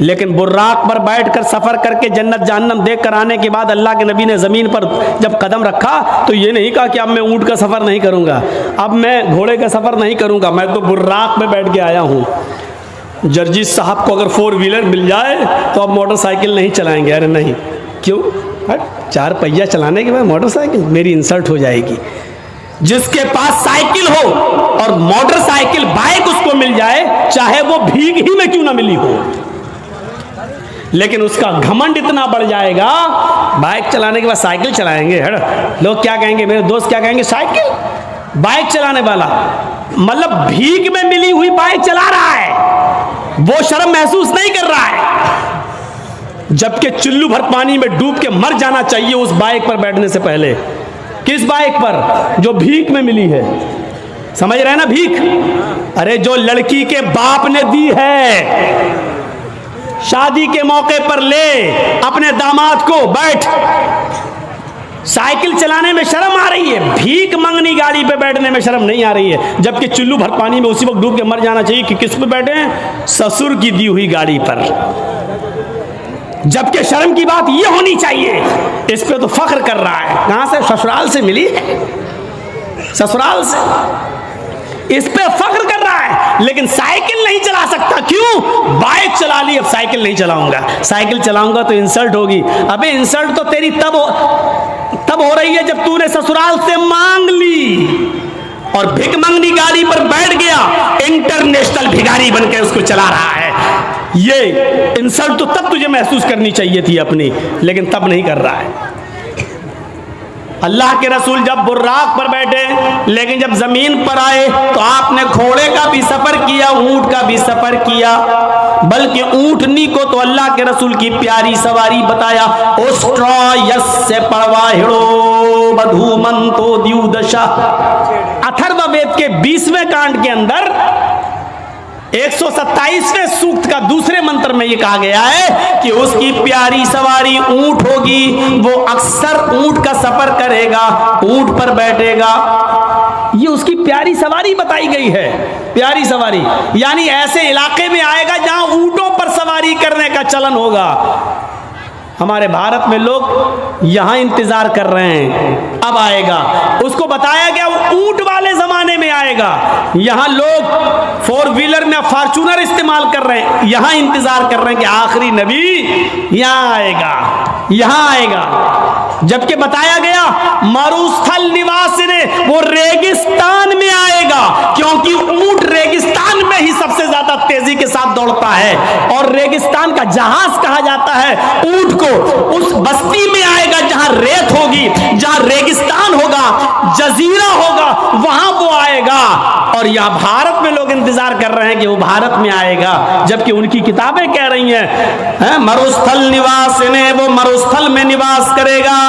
लेकिन बुर्राक पर बैठकर सफर करके जन्नत जहन्नम देखकर आने के बाद अल्लाह के नबी ने जमीन पर जब कदम रखा तो ये नहीं कहा कि अब मैं ऊंट का सफर नहीं करूंगा, अब मैं घोड़े का सफर नहीं करूंगा, मैं तो बुर्राक में बैठ के आया हूं। जर्जिस साहब को अगर 4 व्हीलर मिल जाए तो अब मोटरसाइकिल नहीं चलाएंगे। अरे नहीं, क्यों? 4 पहिया चलाने के बाद मोटरसाइकिल, मेरी इंसल्ट हो जाएगी। जिसके पास साइकिल हो और मोटरसाइकिल बाइक उसको मिल जाए, चाहे वो भीग ही में क्यों ना मिली हो, लेकिन उसका घमंड इतना बढ़ जाएगा, बाइक चलाने के बाद साइकिल चलाएंगे। लोग क्या कहेंगे, मेरे दोस्त क्या कहेंगे, साइकिल बाइक चलाने वाला, मतलब भीग में मिली हुई बाइक चला रहा है, वो शर्म महसूस नहीं कर रहा है। जबकि चुल्लू भर पानी में डूब के मर जाना चाहिए उस बाइक पर बैठने से पहले। किस बाइक पर? जो भीख में मिली है। समझ रहे हैं ना? भीख, अरे जो लड़की के बाप ने दी है, शादी के मौके पर ले अपने दामाद को, बैठ, साइकिल चलाने में शर्म आ रही है, भीख मंगनी गाड़ी पे बैठने में शर्म नहीं आ रही है, जबकि चुल्लू भर पानी में उसी वक्त डूब के मर जाना चाहिए कि किस पे बैठे हैं? ससुर की दी हुई गाड़ी पर। जबकि शर्म की बात ये होनी चाहिए, इस पे तो फख्र कर रहा है। कहां से? ससुराल से मिली, ससुराल से, इस पे फख्र कर रहा है। लेकिन साइकिल नहीं चला सकता, क्यों? बाइक चला ली, अब साइकिल नहीं चलाऊंगा, साइकिल चलाऊंगा तो इंसल्ट होगी। अबे इंसल्ट तो तेरी तब हो रही है जब तूने ससुराल से मांग ली और भिख मंगनी गाड़ी पर बैठ गया, इंटरनेशनल भिखारी बनकर उसको चला रहा है। ये इंसल्ट तो तब तुझे महसूस करनी चाहिए थी अपनी, लेकिन तब नहीं कर रहा है। अल्लाह के रसूल जब बुर्राक पर बैठे, लेकिन जब जमीन पर आए तो आपने घोड़े का भी सफर किया, ऊंट का भी सफर किया, बल्कि ऊंटनी को तो अल्लाह के रसूल की प्यारी सवारी बताया। उष्ट्रायस्य परवाहिड़ो बधूमंतो द्युदशा। अथर्ववेद के 20वें कांड के अंदर 127वें सूक्त का दूसरे मंत्र में यह कहा गया है कि उसकी प्यारी सवारी ऊंट होगी, वो अक्सर ऊंट का सफर करेगा, ऊंट पर बैठेगा। ये उसकी प्यारी सवारी बताई गई है, प्यारी सवारी, यानी ऐसे इलाके में आएगा जहां ऊंटों पर सवारी करने का चलन होगा। हमारे भारत में लोग यहां इंतजार कर रहे हैं, अब आएगा। उसको बताया गया वो ऊंट वाले जमाने में आएगा। यहां लोग 4 व्हीलर में फॉर्च्यूनर इस्तेमाल कर रहे हैं, यहां इंतजार कर रहे हैं कि आखिरी नबी यहां आएगा, यहां आएगा। जबकि बताया गया मरुस्थल निवास ने, वो रेगिस्तान में आएगा, क्योंकि ऊंट रेगिस्तान में ही सबसे ज्यादा तेजी के साथ दौड़ता है, और रेगिस्तान का जहाज कहा जाता है ऊंट को। उस बस्ती में आएगा जहां रेत होगी, जहां रेगिस्तान होगा, जजीरा होगा, वहां वो आएगा। और यहां भारत में लोग इंतजार कर रहे हैं कि वो भारत में आएगा, जबकि उनकी किताबें कह रही हैं मरुस्थल निवास ने, वो मरुस्थल में निवास करेगा,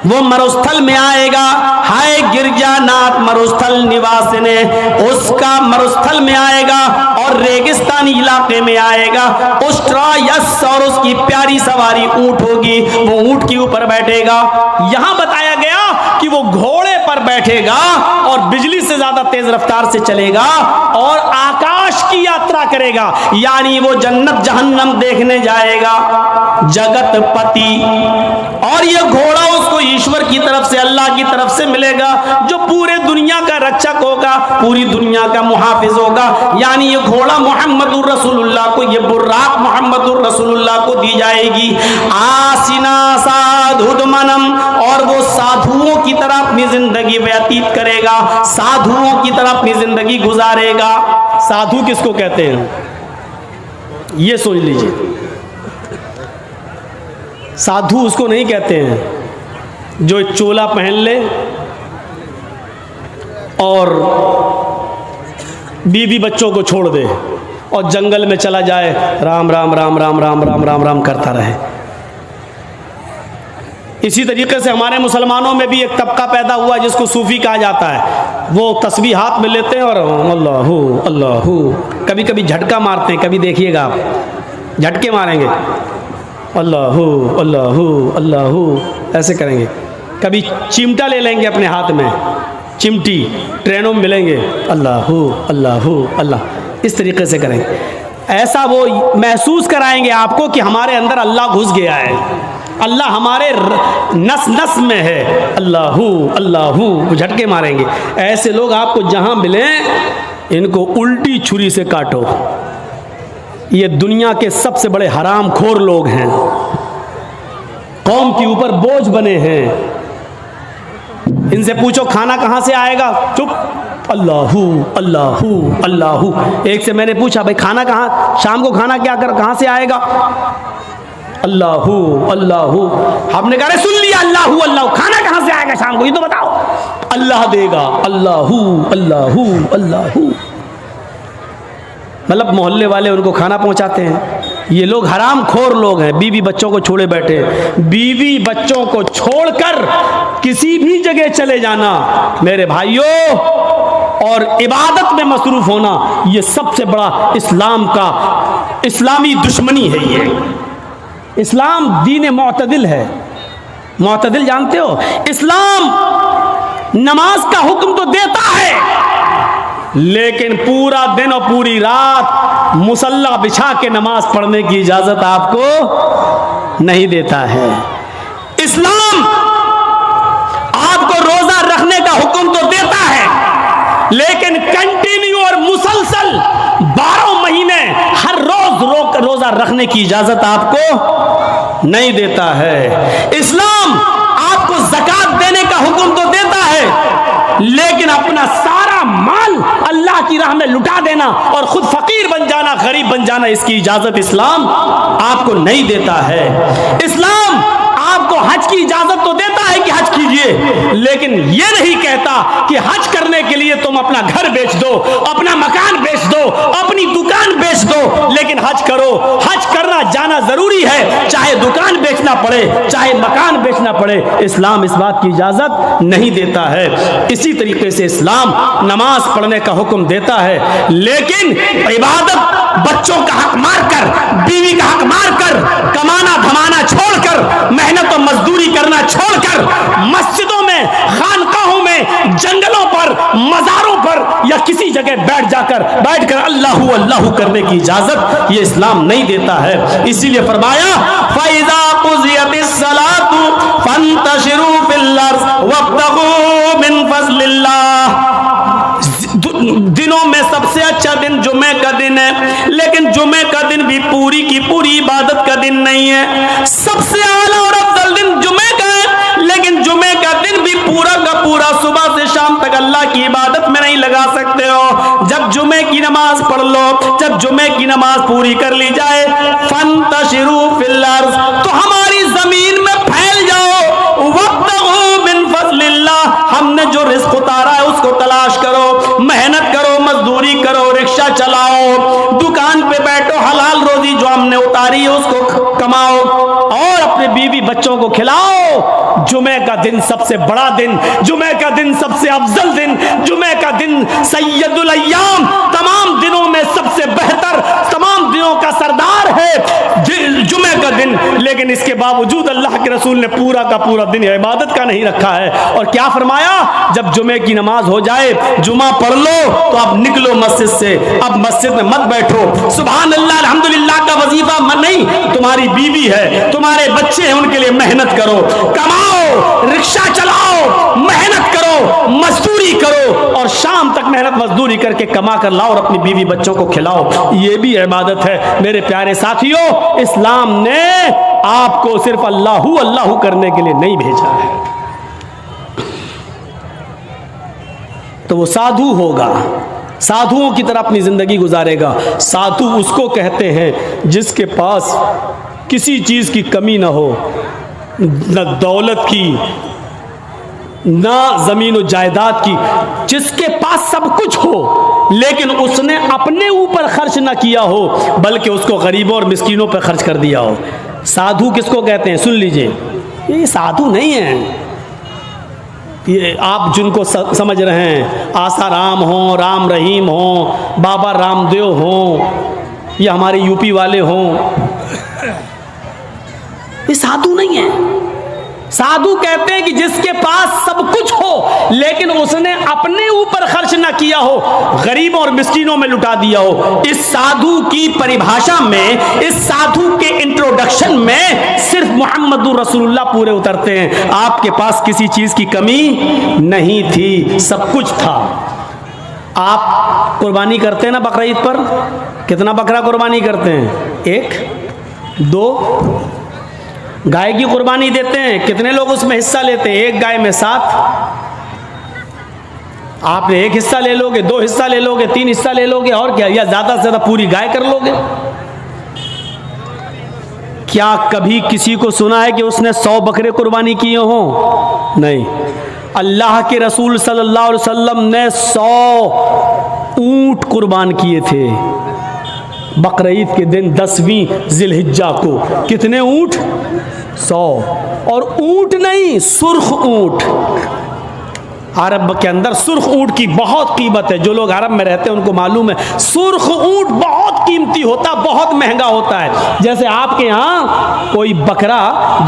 वो मरुस्थल में आएगा। हाय गिरजानाथ मरुस्थल निवास ने, उसका मरुस्थल में आएगा और रेगिस्तानी इलाके में आएगा। उष्ट्रायस, और उसकी प्यारी सवारी ऊंट होगी, वो ऊंट के ऊपर बैठेगा। यहां बताया गया कि वो घोड़े पर बैठेगा और बिजली से ज्यादा तेज रफ्तार से चलेगा और आकाश की यात्रा करेगा, यानी वो जन्नत जहन्नम देखने जाएगा, जगतपति। और ये घोड़ा उसको ईश्वर की तरफ से, अल्लाह की तरफ से मिलेगा, जो पूरे दुनिया का रक्षक होगा, पूरी दुनिया का मुहाफिज होगा। यानी ये घोड़ा मोहम्मदुर रसूलुल्लाह को, ये बुर्राक मोहम्मदुर रसूलुल्लाह को दी जाएगी। आसिना साधुदमनम, और वो साधुओं की तरह अपनी जिंदगी व्यतीत करेगा, साधुओं की तरह अपनी जिंदगी गुजारेगा। साधु किसको कहते हैं ये सोच लीजिए। साधु उसको नहीं कहते हैं जो एक चोला पहन ले और बीवी बच्चों को छोड़ दे और जंगल में चला जाए, राम राम राम राम राम राम राम राम करता रहे। इसी तरीके से हमारे मुसलमानों में भी एक तबका पैदा हुआ जिसको सूफी कहा जाता है। वो तस्बीह हाथ में लेते हैं और अल्लाहू अल्लाहू, कभी कभी झटका मारते हैं, कभी देखिएगा आप झटके मारेंगे, अल्लाहू अल्लाहू अल्लाहू ऐसे करेंगे। कभी चिमटा ले लेंगे अपने हाथ में, चिमटी ट्रेनों में मिलेंगे, अल्लाहू अल्लाहू अल्लाह, इस तरीके से करेंगे। ऐसा वो महसूस कराएंगे आपको कि हमारे अंदर अल्लाह घुस गया है, अल्लाह हमारे नस नस में है, अल्लाहू अल्लाहू झटके मारेंगे। ऐसे लोग आपको जहां मिलें इनको उल्टी छुरी से काटो। ये दुनिया के सबसे बड़े हरामखोर लोग हैं, कौम के ऊपर बोझ बने हैं। इनसे पूछो खाना कहां से आएगा, चुप, अल्लाहू अल्लाहू अल्लाहू। एक से मैंने पूछा भाई खाना कहां, शाम को खाना क्या कर कहां से आएगा, अल्लाहू अल्लाहू। हमने कहा सुन लिया अल्लाहू अल्लाहू, खाना कहां से आएगा शाम को ये तो बताओ, अल्लाह देगा, अल्लाहू अल्लाहू अल्लाहू। मतलब मोहल्ले वाले उनको खाना पहुंचाते हैं। ये लोग हराम खोर लोग हैं, बीवी बच्चों को छोड़े बैठे। बीवी बच्चों को छोड़कर किसी भी जगह चले जाना मेरे भाइयों, और इबादत में मसरूफ होना, ये सबसे बड़ा इस्लाम का, इस्लामी दुश्मनी है। ये इस्लाम दीन मुअतदिल है। मुअतदिल जानते हो? इस्लाम नमाज का हुक्म तो देता है, लेकिन पूरा दिन और पूरी रात मुसल्ला बिछा के नमाज पढ़ने की इजाजत आपको नहीं देता है। इस्लाम आपको रोजा रखने का हुक्म तो देता है, लेकिन कंटिन्यू और मुसलसल 12 महीने हर रोज रोजा रखने की इजाजत आपको नहीं देता है। इस्लाम आपको ज़कात देने का हुक्म तो देता है, लेकिन अपना सारा माल अल्लाह की राह में लुटा देना और खुद फकीर बन जाना, गरीब बन जाना, इसकी इजाजत इस्लाम आपको नहीं देता है। इस्लाम आपको हज की इजाजत तो देता है कि हज कीजिए, लेकिन यह नहीं कहता कि हज करने के लिए तुम अपना घर बेच दो, अपना मकान बेच दो, अपनी दुकान बेच दो, लेकिन हज करो। हज करना जाना जरूरी है, चाहे दुकान बेचना पड़े, चाहे मकान बेचना पड़े। इस्लाम इस बात की इजाजत नहीं देता है। इसी तरीके से इस्लाम नमाज पढ़ने का हुक्म देता है, लेकिन इबादत, बच्चों का हक मारकर, बीवी का हक मारकर, कमाना धमाना छोड़कर, मेहनत और मजदूरी करना छोड़कर, मस्जिदों में, खानकाहों में, जंगलों पर, मज़ारों पर या किसी जगह बैठकर अल्लाहू अल्लाहू करने की इजाजत ये इस्लाम नहीं देता है। इसीलिए फरमाया फ़इज़ा क़ुज़ियतिस सलातु फंतशिरू फिल अर्ज़ वब्तगू मिन फ़ज़लिल्लाह। दिनों में सबसे अच्छा दिन जुमे का दिन है, लेकिन जुमे का दिन भी पूरी की पूरी इबादत का दिन नहीं है। सबसे आला और अफजल दिन जुमे का है, लेकिन जुमे का दिन भी पूरा का पूरा सुबह से शाम तक अल्लाह की इबादत में नहीं लगा सकते हो। जब जुमे की नमाज पढ़ लो, जब जुमे की नमाज पूरी कर ली जाए, फंतशिरू फिल अर्ज़, तो हमारी जमीन में फैल जाओ, वब्तगू मिन फ़ज़लिल्लाह, हमने जो रिज़्क़ उतारा है उसको तलाश करो, मेहनत करो, मजदूरी करो, रिक्शा चलाओ, दुकान पे बैठो, हलाल रोजी जो हमने उतारी है उसको कमाओ और अपने बीवी बच्चों को खिलाओ। जुमे का दिन सबसे बड़ा दिन, जुमे का दिन सबसे अफजल दिन, जुमे का दिन सैयदुल अय्याम, तमाम दिनों में सबसे बेहतर, तमाम दिनों का सरदार है जुमे का दिन। लेकिन इसके बावजूद अल्लाह के रसूल ने पूरा का पूरा दिन इबादत का नहीं रखा है। और क्या फरमाया? जब जुमे की नमाज हो जाए, जुमा पढ़ लो, तो अब निकलो मस्जिद से, अब मस्जिद में मत बैठो। सुभान अल्लाह अल्हम्दुलिल्लाह का वजीफा नहीं, तुम्हारी बीवी है, तुम्हारे बच्चे हैं, उनके लिए मेहनत करो, कमाओ, रिक्शा चलाओ, मेहनत करो, मजदूरी करो, और शाम तक मेहनत मजदूरी करके कमा कर लाओ और अपनी बीवी बच्चों को खिलाओ। ये भी इबादत है। मेरे प्यारे साथियों, इस्लाम ने आपको सिर्फ अल्लाहू अल्लाहू करने के लिए नहीं भेजा है। तो वो साधु होगा, साधुओं की तरह अपनी जिंदगी गुजारेगा। साधु उसको कहते हैं जिसके पास किसी चीज की कमी ना हो, न दौलत की, ना जमीन और जायदाद की, जिसके पास सब कुछ हो, लेकिन उसने अपने ऊपर खर्च ना किया हो, बल्कि उसको गरीबों और मिस्कीनों पर खर्च कर दिया हो। साधु किसको कहते हैं? सुन लीजिए, ये साधु नहीं है। ये आप जिनको समझ रहे हैं, आसाराम हो, राम रहीम हो, बाबा रामदेव हो, या हमारे यूपी वाले हों, ये साधु नहीं है। साधु कहते हैं कि जिसके पास सब कुछ हो, लेकिन उसने अपने ऊपर खर्च ना किया हो, गरीबों और मिस्कीनों में लुटा दिया हो। इस साधु की परिभाषा में, इस साधु के इंट्रोडक्शन में सिर्फ मुहम्मदुर रसूलुल्लाह पूरे उतरते हैं। आपके पास किसी चीज की कमी नहीं थी, सब कुछ था। आप कुर्बानी करते हैं ना बकरा ईद पर? कितना बकरा कुर्बानी करते हैं? 1, 2 गाय की कुर्बानी देते हैं। कितने लोग उसमें हिस्सा लेते हैं? 1 गाय में 7। आपने 1 हिस्सा ले लोगे, 2 हिस्सा ले लोगे, 3 हिस्सा ले लोगे, और क्या, या ज्यादा से ज्यादा पूरी गाय कर लोगे। क्या कभी किसी को सुना है कि उसने 100 बकरे कुर्बानी किए हों? नहीं। अल्लाह के रसूल सल्लल्लाहु अलैहि वसल्लम ने 100 ऊंट कुर्बान किए थे। बकरीद के दिन 10वीं जिलहिज्जा को कितने ऊंट? 100। और ऊंट नहीं, सुर्ख ऊंट। अरब के अंदर सुर्ख ऊंट की बहुत कीमत है। जो लोग अरब में रहते हैं उनको मालूम है, सुर्ख ऊंट बहुत कीमती होता, बहुत महंगा होता है। जैसे आपके यहाँ कोई बकरा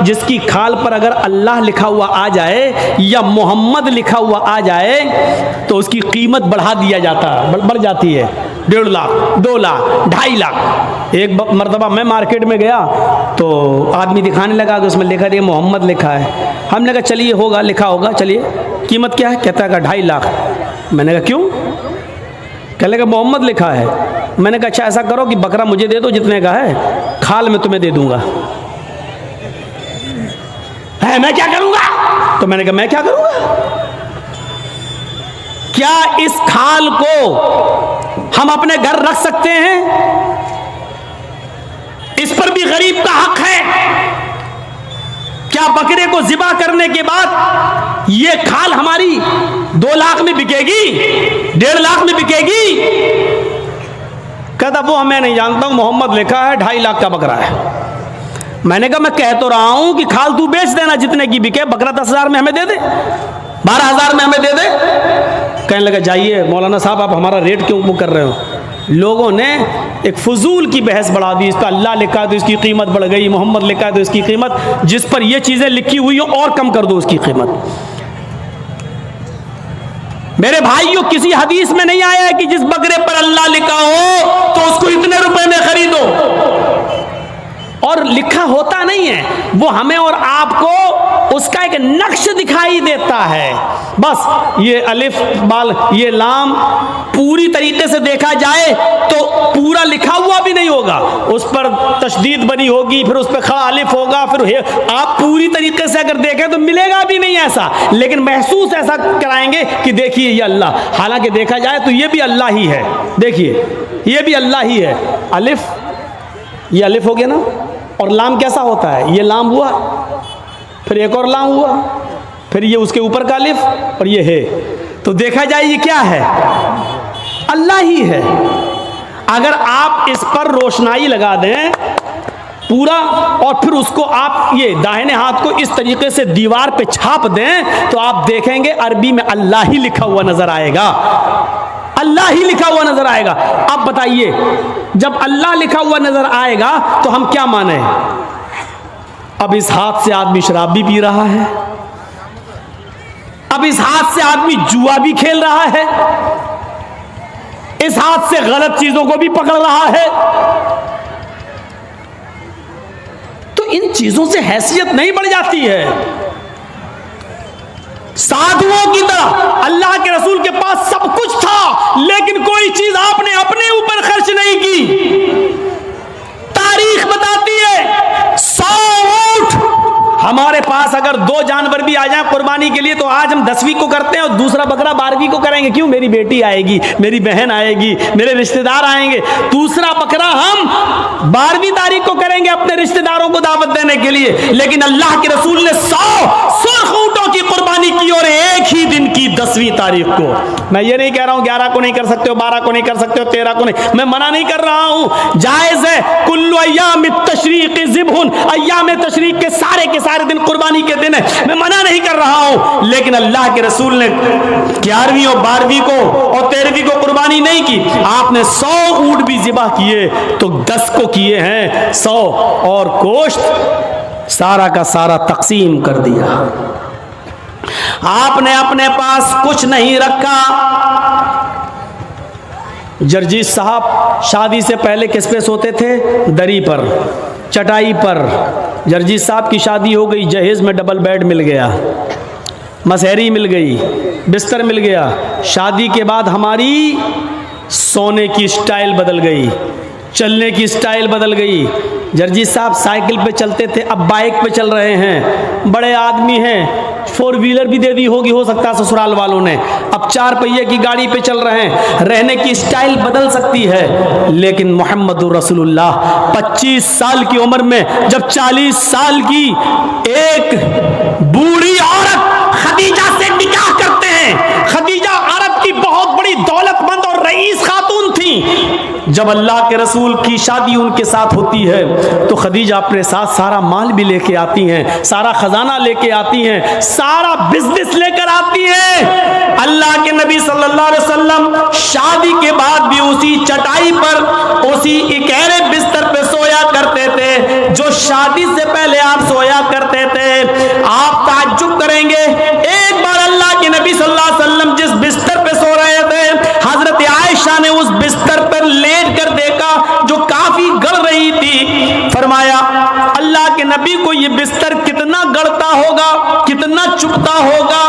जिसकी खाल पर अगर अल्लाह लिखा हुआ आ जाए या मोहम्मद लिखा हुआ आ जाए तो उसकी कीमत बढ़ा दिया जाता है, बढ़ जाती है। 1.5 लाख, 2 लाख, 2.5 लाख। एक मरतबा मैं मार्केट में गया तो आदमी दिखाने लगा कि उसमें लिखा है मोहम्मद लिखा है। हमने कहा चलिए होगा, लिखा होगा, चलिए कीमत क्या है? कहता है 2.5 लाख। मैंने कहा क्यों? कहने लगा मोहम्मद लिखा है। मैंने कहा अच्छा ऐसा करो कि बकरा मुझे दे दो जितने का है, खाल में तुम्हें दे दूंगा। है मैं क्या करूंगा? तो मैंने कहा मैं क्या करूंगा? क्या इस खाल को हम अपने घर रख सकते हैं? इस पर भी गरीब का हक है। क्या बकरे को ज़िबा करने के बाद ये खाल हमारी 2 लाख में बिकेगी, 1.5 लाख में बिकेगी? कहता वो मैं नहीं जानता हूं, मोहम्मद लिखा है, 2.5 लाख का बकरा है। मैंने कहा मैं कह तो रहा हूं कि खाल तू बेच देना जितने की बिके, बकरा 10,000 में हमें दे दे, 12,000 में हमें दे दे। कहने लगा जाइए मौलाना साहब आप हमारा रेट क्यों वो कर रहे हो? लोगों ने एक फजूल की बहस बढ़ा दी। इस पर अल्लाह लिखा है तो इसकी कीमत बढ़ गई, मोहम्मद लिखा है तो इसकी कीमत, जिस पर ये चीज़ें लिखी हुई हो और कम कर दो उसकी कीमत। मेरे भाइयों, किसी हदीस में नहीं आया है कि जिस बकरे पर अल्लाह लिखा हो तो उसको इतने रुपए में खरीदो। और लिखा होता नहीं है, वो हमें और आपको उसका एक नक्श दिखाई देता है। बस ये अलिफ बाल ये लाम पूरी तरीके से देखा जाए तो पूरा लिखा हुआ भी नहीं होगा, उस पर तशदीद बनी होगी, फिर उस पर खड़ा अलिफ होगा, फिर आप पूरी तरीके से अगर देखें तो मिलेगा भी नहीं ऐसा, लेकिन महसूस ऐसा कराएंगे कि देखिए ये अल्लाह। हालांकि देखा जाए तो ये भी अल्लाह ही है। देखिए ये भी अल्लाह ही है। अलिफ, ये अलिफ हो गया ना, और लाम कैसा होता है? ये लाम हुआ, फिर एक और लाम हुआ, फिर ये उसके ऊपर का अलिफ और ये है। तो देखा जाए ये क्या है? अल्लाह ही है। अगर आप इस पर रोशनाई लगा दें पूरा और फिर उसको आप ये दाहिने हाथ को इस तरीके से दीवार पे छाप दें तो आप देखेंगे अरबी में अल्लाह ही लिखा हुआ नजर आएगा, अल्लाह ही लिखा हुआ नजर आएगा। अब बताइए जब अल्लाह लिखा हुआ नजर आएगा तो हम क्या माने? अब इस हाथ से आदमी शराब भी पी रहा है, अब इस हाथ से आदमी जुआ भी खेल रहा है, इस हाथ से गलत चीजों को भी पकड़ रहा है। तो इन चीजों से हैसियत नहीं बढ़ जाती है? साधुओं की तरह अल्लाह के रसूल के पास सब कुछ था, लेकिन कोई चीज आपने अपने ऊपर खर्च नहीं की। तारीख बताती है 100 ऊंट हमारे पास अगर 2 जानवर भी आ जाए कुर्बानी के लिए तो आज हम 10वीं को करते हैं और दूसरा बकरा 12वीं को करेंगे। क्यों? मेरी बेटी आएगी, मेरी बहन आएगी, मेरे रिश्तेदार आएंगे। दूसरा बकरा हम 12वीं तारीख को करेंगे अपने रिश्तेदारों को दावत देने के लिए। लेकिन अल्लाह के रसूल ने 100 सुर्ख ऊंटों की कुर्बानी की और एक ही दिन की 10वीं तारीख को। मैं ये नहीं कह रहा हूं 11 को नहीं कर सकते हो, 12 को नहीं कर सकते हो, 13 को नहीं, मैं मना नहीं कर रहा हूं, जायज है। कुल्लु अय्याम तशरीक ज़िब्हुन, अय्याम तशरीक के सारे दिन कुर्बानी के दिन है, मैं मना नहीं कर रहा हूं। लेकिन अल्लाह के रसूल ने 11वीं और 12वीं को और 13वीं को कुर्बानी नहीं की। आपने 100 ऊंट भी ज़िबा किए तो 10 को किए हैं 100, और गोश्त सारा का सारा तकसीम कर दिया। आपने अपने पास कुछ नहीं रखा। जर्जीत साहब शादी से पहले किस पे सोते थे? दरी पर, चटाई पर। जर्जीत साहब की शादी हो गई, जहेज में डबल बेड मिल गया, मसहरी मिल गई, बिस्तर मिल गया। शादी के बाद हमारी सोने की स्टाइल बदल गई, चलने की स्टाइल बदल गई। जर्जीत साहब साइकिल पे चलते थे, अब बाइक पे चल रहे हैं। बड़े आदमी हैं, 4 व्हीलर भी दे दी होगी हो सकता है ससुराल वालों ने, अब 4 पहिए की गाड़ी पे चल रहे हैं। रहने की स्टाइल बदल सकती है, लेकिन मोहम्मदुर रसूलुल्लाह 25 साल की उम्र में जब 40 साल की एक बूढ़ी औरत खदीजा से निकाह करते हैं। खदीजा अरब की बहुत बड़ी दौलतमंद और रईस खातून थी। जब अल्लाह के रसूल की शादी उनके साथ होती है तो खदीजा अपने साथ सारा माल भी लेके आती हैं, सारा खजाना लेके आती हैं, सारा बिजनेस लेकर आती हैं। अल्लाह के नबी सल्लल्लाहु अलैहि वसल्लम शादी के बाद भी उसी चटाई पर, उसी इकहरे बिस्तर पे सोया करते थे जो शादी से पहले आप सोया करते थे। आप ताज्जुब करेंगे, एक बार अल्लाह के नबी सल्लल्लाहु अलैहि वसल्लम जिस बिस्तर पे सो रहे थे, हजरत आयशा ने उस बिस्तर पर लेट कर देखा जो काफी गड़ रही थी। फरमाया अल्लाह के नबी को ये बिस्तर कितना गड़ता होगा, कितना चुभता होगा।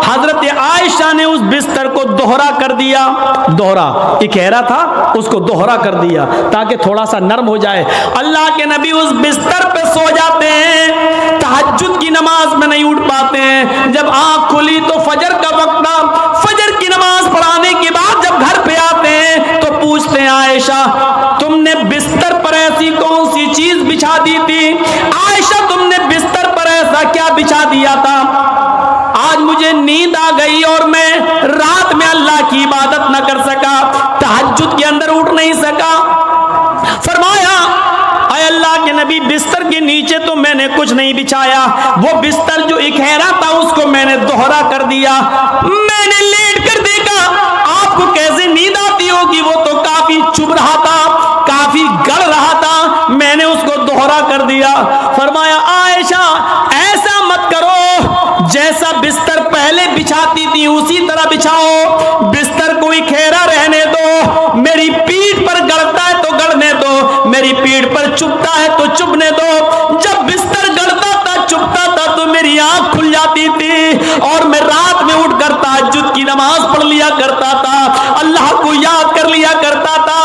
हजरत आयशा ने उस बिस्तर को दोहरा कर दिया, दोहरा इकहरा था उसको दोहरा कर दिया ताकि थोड़ा सा नरम हो जाए। अल्लाह के नबी उस बिस्तर पे सो जाते हैं, तहज्जुद की नमाज में नहीं उठ पाते हैं। जब आंख खुली तो फजर का वक्त था, फजर की नमाज पढ़ाने के बाद जब घर पे आते हैं तो पूछते हैं आयशा तुमने बिस्तर पर ऐसी कौन सी चीज बिछा दी थी? आयशा तुमने बिस्तर पर ऐसा क्या बिछा दिया था? आज मुझे नींद आ गई और मैं रात में अल्लाह की इबादत न कर सका, तहज्जुद के अंदर उठ नहीं सका। फरमाया अय अल्लाह के नबी बिस्तर के नीचे तो मैंने कुछ नहीं बिछाया, वो बिस्तर जो इकहरा था उसको मैंने दोहरा कर दिया। मैंने लेट कर देखा, आपको कैसे नींद आती होगी, वो तो काफी चुभ रहा था, काफी गड़ रहा था, मैंने उसको दोहरा कर दिया। फरमाया आयशा ऐसा मत करो, जैसा बिस्तर पहले बिछाती थी उसी तरह बिछाओ, बिस्तर को इकहरा रहने दो, मेरी पीठ पर गड़ता है तो गड़ने दो, मेरी पीठ पर चुभता है तो चुभने दो। जब बिस्तर गड़ता था चुभता था तो मेरी आंख खुल जाती थी और मैं रात में उठकर तहज्जुद की नमाज पढ़ लिया करता था, अल्लाह को याद कर लिया करता था।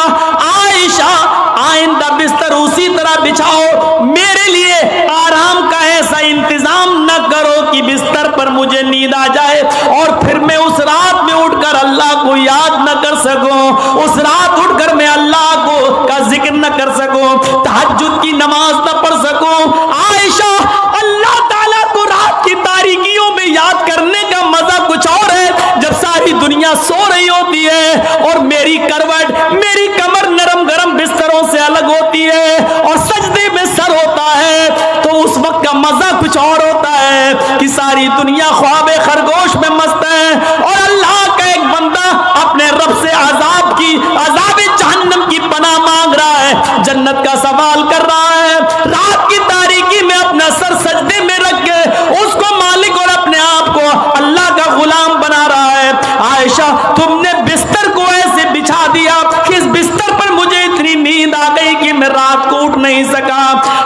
आयशा आइंदा बिस्तर उसी तरह बिछाओ, मेरे लिए आराम का ऐसा इंतजाम न करो कि बिस्तर पर मुझे नींद आ जाए और फिर मैं उस रात में उठकर अल्लाह को याद न कर सकूं, उस रात उठकर मैं अल्लाह को का जिक्र न कर सकूं, तहज्जुद की नमाज न पढ़ सकूं। आयशा अल्लाह ताला को रात की तारीकियों में याद करने का मजा कुछ और है जब सारी दुनिया सो रही होती है और मेरी करवट, मेरी कमर नरम गरम बिस्तरों से अलग होती है और सजदे में सर होता है, तो उस वक्त का मजा कुछ और होता है कि सारी दुनिया ख्वाबे खरगोश में मस्त है और अल्लाह का एक बंदा अपने रब से अज़ाबे जहन्नम की पनाह मांग रहा है, जन्नत का सवाल कर रहा है, रात की तारीकी में अपना सर सजदे में रख के उसको मालिक और अपने आप को अल्लाह का गुलाम बना रहा है। आयशा तुमने बिस्तर को ऐसे बिछा दिया कि इस बिस्तर पर मुझे इतनी नींद आ गई कि मैं रात को उठ नहीं सका।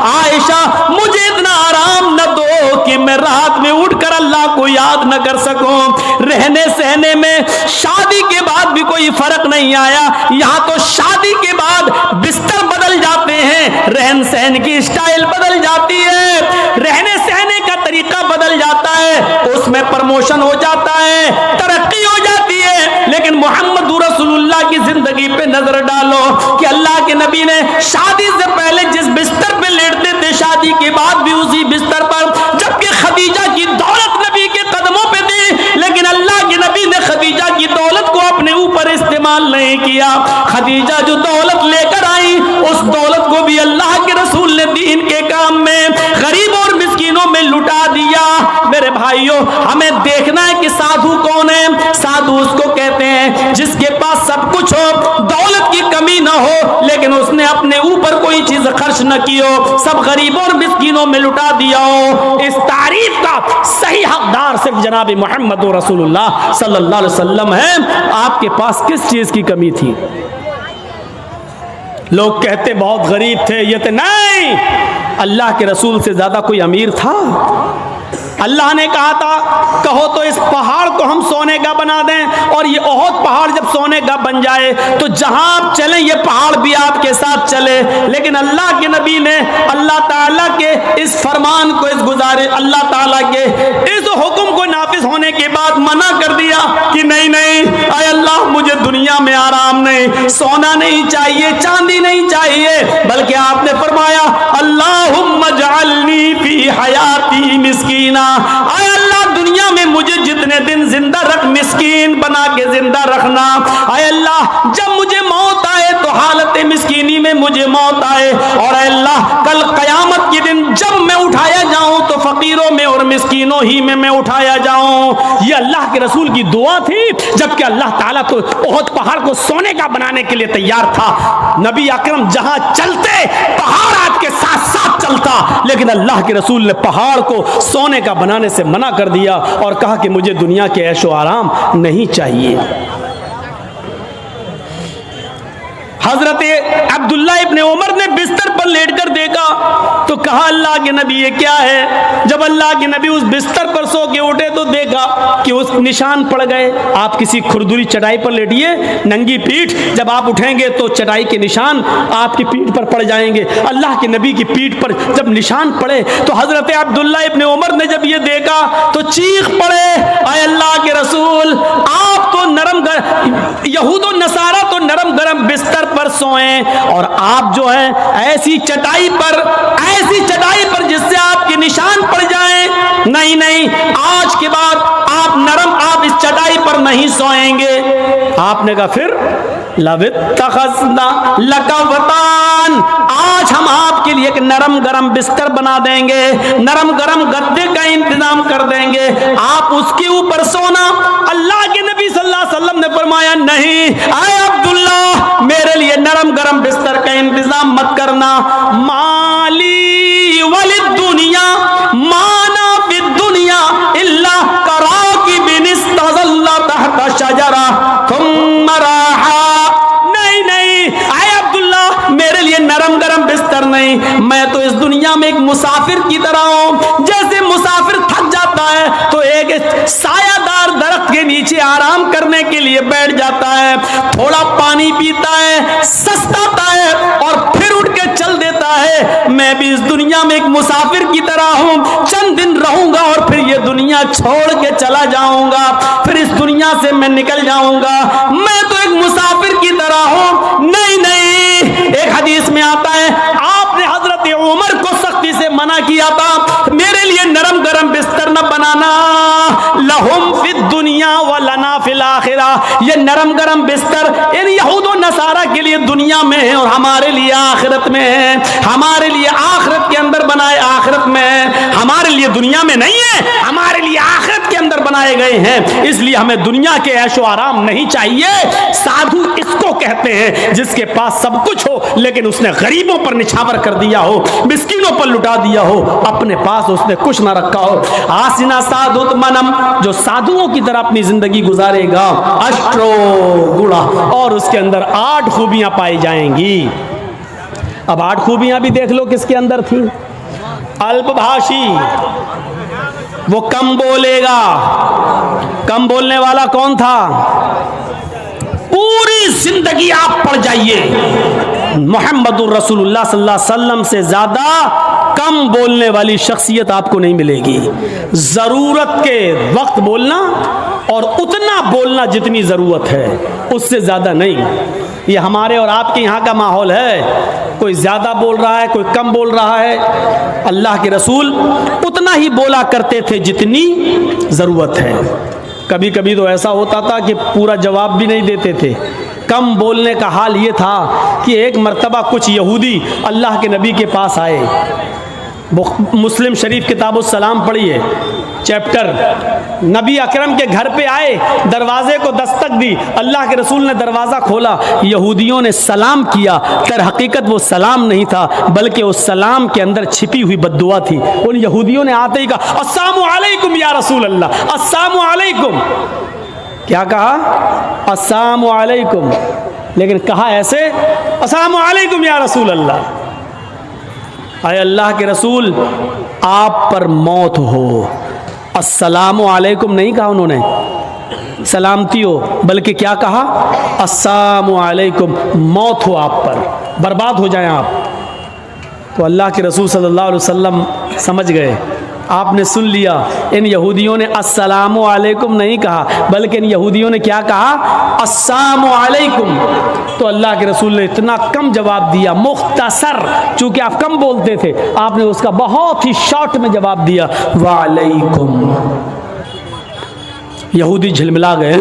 आयशा मुझे इतना आराम न दो कि मैं रात में उठकर अल्लाह को याद न कर सकूं। रहने सहने में शादी के बाद भी कोई फर्क नहीं आया, यहाँ तो शादी के बाद बिस्तर बदल जाते हैं, रहन सहन की स्टाइल बदल जाती है, रहने सहने का तरीका बदल जाता है, उसमें प्रमोशन हो जाता है, तरक्की हो जाती है। लेकिन मोहम्मद रसूलुल्लाह की जिंदगी पे नजर डालो कि अल्लाह के नबी ने शादी से पहले जिस बिस्तर पे लेटते थे शादी के बाद भी उसी बिस्तर पर, जबकि खदीजा की दौलत नबी के कदमों पे थी, लेकिन अल्लाह के नबी ने खदीजा की दौलत को अपने ऊपर इस्तेमाल नहीं किया। खदीजा जो दौलत लेकर आई उस दौलत को भी अल्लाह के रसूल ने दीन के काम में, गरीब और मिस्कीनों में लुटा दिया। मेरे भाइयों हमें देखना है कि साधु कौन है। साधु उसको कहते हैं जिसके पास सब कुछ हो, दौलत की कमी ना हो, लेकिन उसने अपने ऊपर कोई चीज खर्च न की हो, सब गरीबों और मिस्कीनों में लुटा दिया हो। इस तारीफ का सही हकदार सिर्फ जनाब मोहम्मद रसूलुल्लाह सल्लल्लाहु अलैहि वसल्लम है। आपके पास किस चीज की कमी थी? लोग कहते बहुत गरीब थे, ये थे, नहीं, अल्लाह के रसूल से ज्यादा कोई अमीर था? अल्लाह ने कहा था कहो तो इस पहाड़ को हम सोने का बना दें, और ये ओहद पहाड़ जब सोने का बन जाए तो जहां आप चलें ये पहाड़ भी आपके साथ चले। लेकिन अल्लाह के नबी ने अल्लाह ताला के इस फरमान को, इस गुजारे अल्लाह ताला के इस हुक्म को नाफिज होने के बाद मना कर दिया कि नहीं नहीं, आय अल्लाह मुझे दुनिया में आराम नहीं, सोना नहीं चाहिए, चांदी नहीं चाहिए, बल्कि आपने फरमाया अल्लाहुम्मा जअलनी फी हयाती मिस्कीना, आय अल्लाह दुनिया में मुझे जितने दिन जिंदा रख, मिस्कीन बना के जिंदा रखना। आय अल्लाह जब मुझे मौत आए तो हाल हालत मिस्कीनी में मुझे मौत आए, और अल्लाह कल क़यामत के दिन जब मैं उठाया जाऊं तो फकीरों में और मिस्कीनों ही में मैं उठाया जाऊं। ये अल्लाह के रसूल की दुआ थी, जबकि अल्लाह ताला तो ओहद पहाड़ को सोने का बनाने के लिए तैयार था। नबी अकरम जहां चलते पहाड़ आपके साथ साथ चलता, लेकिन अल्लाह के रसूल ने पहाड़ को सोने का बनाने से मना कर दिया और कहा कि मुझे दुनिया के ऐशो आराम नहीं चाहिए। हजरत अब्दुल्ला इब्ने उमर ने बिस्तर पर लेटकर देखा तो कहा अल्लाह के नबी ये क्या है। जब अल्लाह के नबी उस बिस्तर पर सो के उठे तो देखा कि उस निशान पड़ गए। आप किसी खुरदुरी चटाई पर लेटिए, नंगी पीठ, जब आप उठेंगे तो चटाई के निशान आपकी पीठ पर पड़ जाएंगे। अल्लाह के नबी की पीठ पर जब निशान पड़े तो हजरत अब्दुल्ला इब्ने उमर ने जब ये देखा तो चीख पड़े, आए अल्लाह के रसूल, आप तो नरम यहूद और नसारा तो नरम गरम बिस्तर पर सोएं, और आप जो है ऐसी चटाई पर जिससे आपके निशान पड़ जाएं। नहीं नहीं, आज के बाद आप इस चटाई पर नहीं सोएंगे। आपने कहा फिर लवित्तखज़ना लकवतान, आज हम आपके लिए एक नरम गरम बिस्तर बना देंगे, नरम गरम गद्दे का इंतजाम कर देंगे, आप उसके ऊपर सोना। अल्लाह के नबी सल्लल्लाहु अलैहि वसल्लम ने फरमाया नहीं, आए अब्दुल्ला, मेरे लिए नरम गरम बिस्तर का इंतजाम मत करना। माली वलिद दुनिया माना फिद दुनिया इल्ला कराकी बिनिस्तज़ल्ला तहता शजरा थुम्मा राहा। मेरे लिए नरम गरम बिस्तर नहीं, मैं तो इस दुनिया में एक मुसाफिर की तरह हूं। जैसे मुसाफिर थक जाता है तो एक सायादार दरख्त के नीचे आराम करने के लिए बैठ जाता है, थोड़ा पानी पीता है, सस्ताता है और फिर उठ के चल देता है। मैं भी इस दुनिया में एक मुसाफिर की तरह हूं, चंद दिन रहूंगा और फिर ये दुनिया छोड़ के चला जाऊंगा, फिर इस दुनिया से मैं निकल जाऊंगा। मैं तो एक मुसाफिर की तरह हूं। नहीं नहीं, एक हदीस में आता है आपने हजरत उमर को सख्ती से मना किया था, मेरे लिए नरम गरम बिस्तर न बनाना। लहुम फिद दुनिया व लना फिल आखिरा, ये नरम गरम बिस्तर इन यहूद और नसारा के लिए दुनिया में है और हमारे लिए आखिरत में है। हमारे लिए आखिरत के अंदर बनाए, आखिरत में है, हमारे लिए दुनिया में नहीं है, हमारे लिए आखिरत के अंदर बनाए गए हैं। इसलिए हमें दुनिया के ऐशो आराम नहीं चाहिए। साधु इसको कहते हैं जिसके पास सब कुछ हो लेकिन उसने गरीबों पर निछावर कर दिया हो, मिस्कीनों पर लुटा दिया हो, अपने पास उसने कुछ ना रखा हो। आसिना साधुत मनम, जो साधुओं की तरह अपनी जिंदगी गुजारेगा, अष्टो गुणा, और उसके अंदर 8 खूबियां पाई जाएंगी। अब 8 खूबियां भी देख लो किसके अंदर थी। अल्पभाषी, वो कम बोलेगा। कम बोलने वाला कौन था? पूरी जिंदगी आप पढ़ जाइए, मोहम्मदुर रसूलुल्लाह सल्लल्लाहु अलैहि वसल्लम से ज्यादा कम बोलने वाली शख्सियत आपको नहीं मिलेगी। जरूरत के वक्त बोलना और उतना बोलना जितनी जरूरत है, उससे ज्यादा नहीं। ये हमारे और आपके यहाँ का माहौल है, कोई ज्यादा बोल रहा है, कोई कम बोल रहा है। अल्लाह के रसूल उतना ही बोला करते थे जितनी जरूरत है। कभी कभी तो ऐसा होता था कि पूरा जवाब भी नहीं देते थे। कम बोलने का हाल ये था कि एक मर्तबा कुछ यहूदी अल्लाह के नबी के पास आए। मुस्लिम शरीफ किताबुस सलाम पढ़िए चैप्टर। नबी अकरम के घर पे आए, दरवाजे को दस्तक दी, अल्लाह के रसूल ने दरवाज़ा खोला, यहूदियों ने सलाम किया। तर हकीकत वो सलाम नहीं था, बल्कि उस सलाम के अंदर छिपी हुई बद्दुआ थी। उन यहूदियों ने आते ही कहा अस्सलामु अलैकुम या रसूल अल्लाह, अस्सलामु अलैकुम। क्या कहा? अस्सलामु अलैकुम, लेकिन कहा ऐसे, अस्सलामु अलैकुम या रसूल अल्लाह। आए अल्लाह के रसूल, आप पर मौत हो। अस्सलामु अलैकुम नहीं कहा उन्होंने, सलामती हो, बल्कि क्या कहा? अस्सलामु अलैकुम, मौत हो आप पर, बर्बाद हो जाएं आप। तो अल्लाह के रसूल सल्लल्लाहु अलैहि वसल्लम समझ गए, आपने सुन लिया। इन यहूदियों ने अस्सलामु अलैकुम नहीं कहा, बल्कि इन यहूदियों ने क्या कहा? अस्सलामु अलैकुम। तो अल्लाह के रसूल ने इतना कम जवाब दिया, मुख्तसर, चूंकि आप कम बोलते थे, आपने उसका बहुत ही शॉर्ट में जवाब दिया, वालेकुम। यहूदी झिलमिला गए,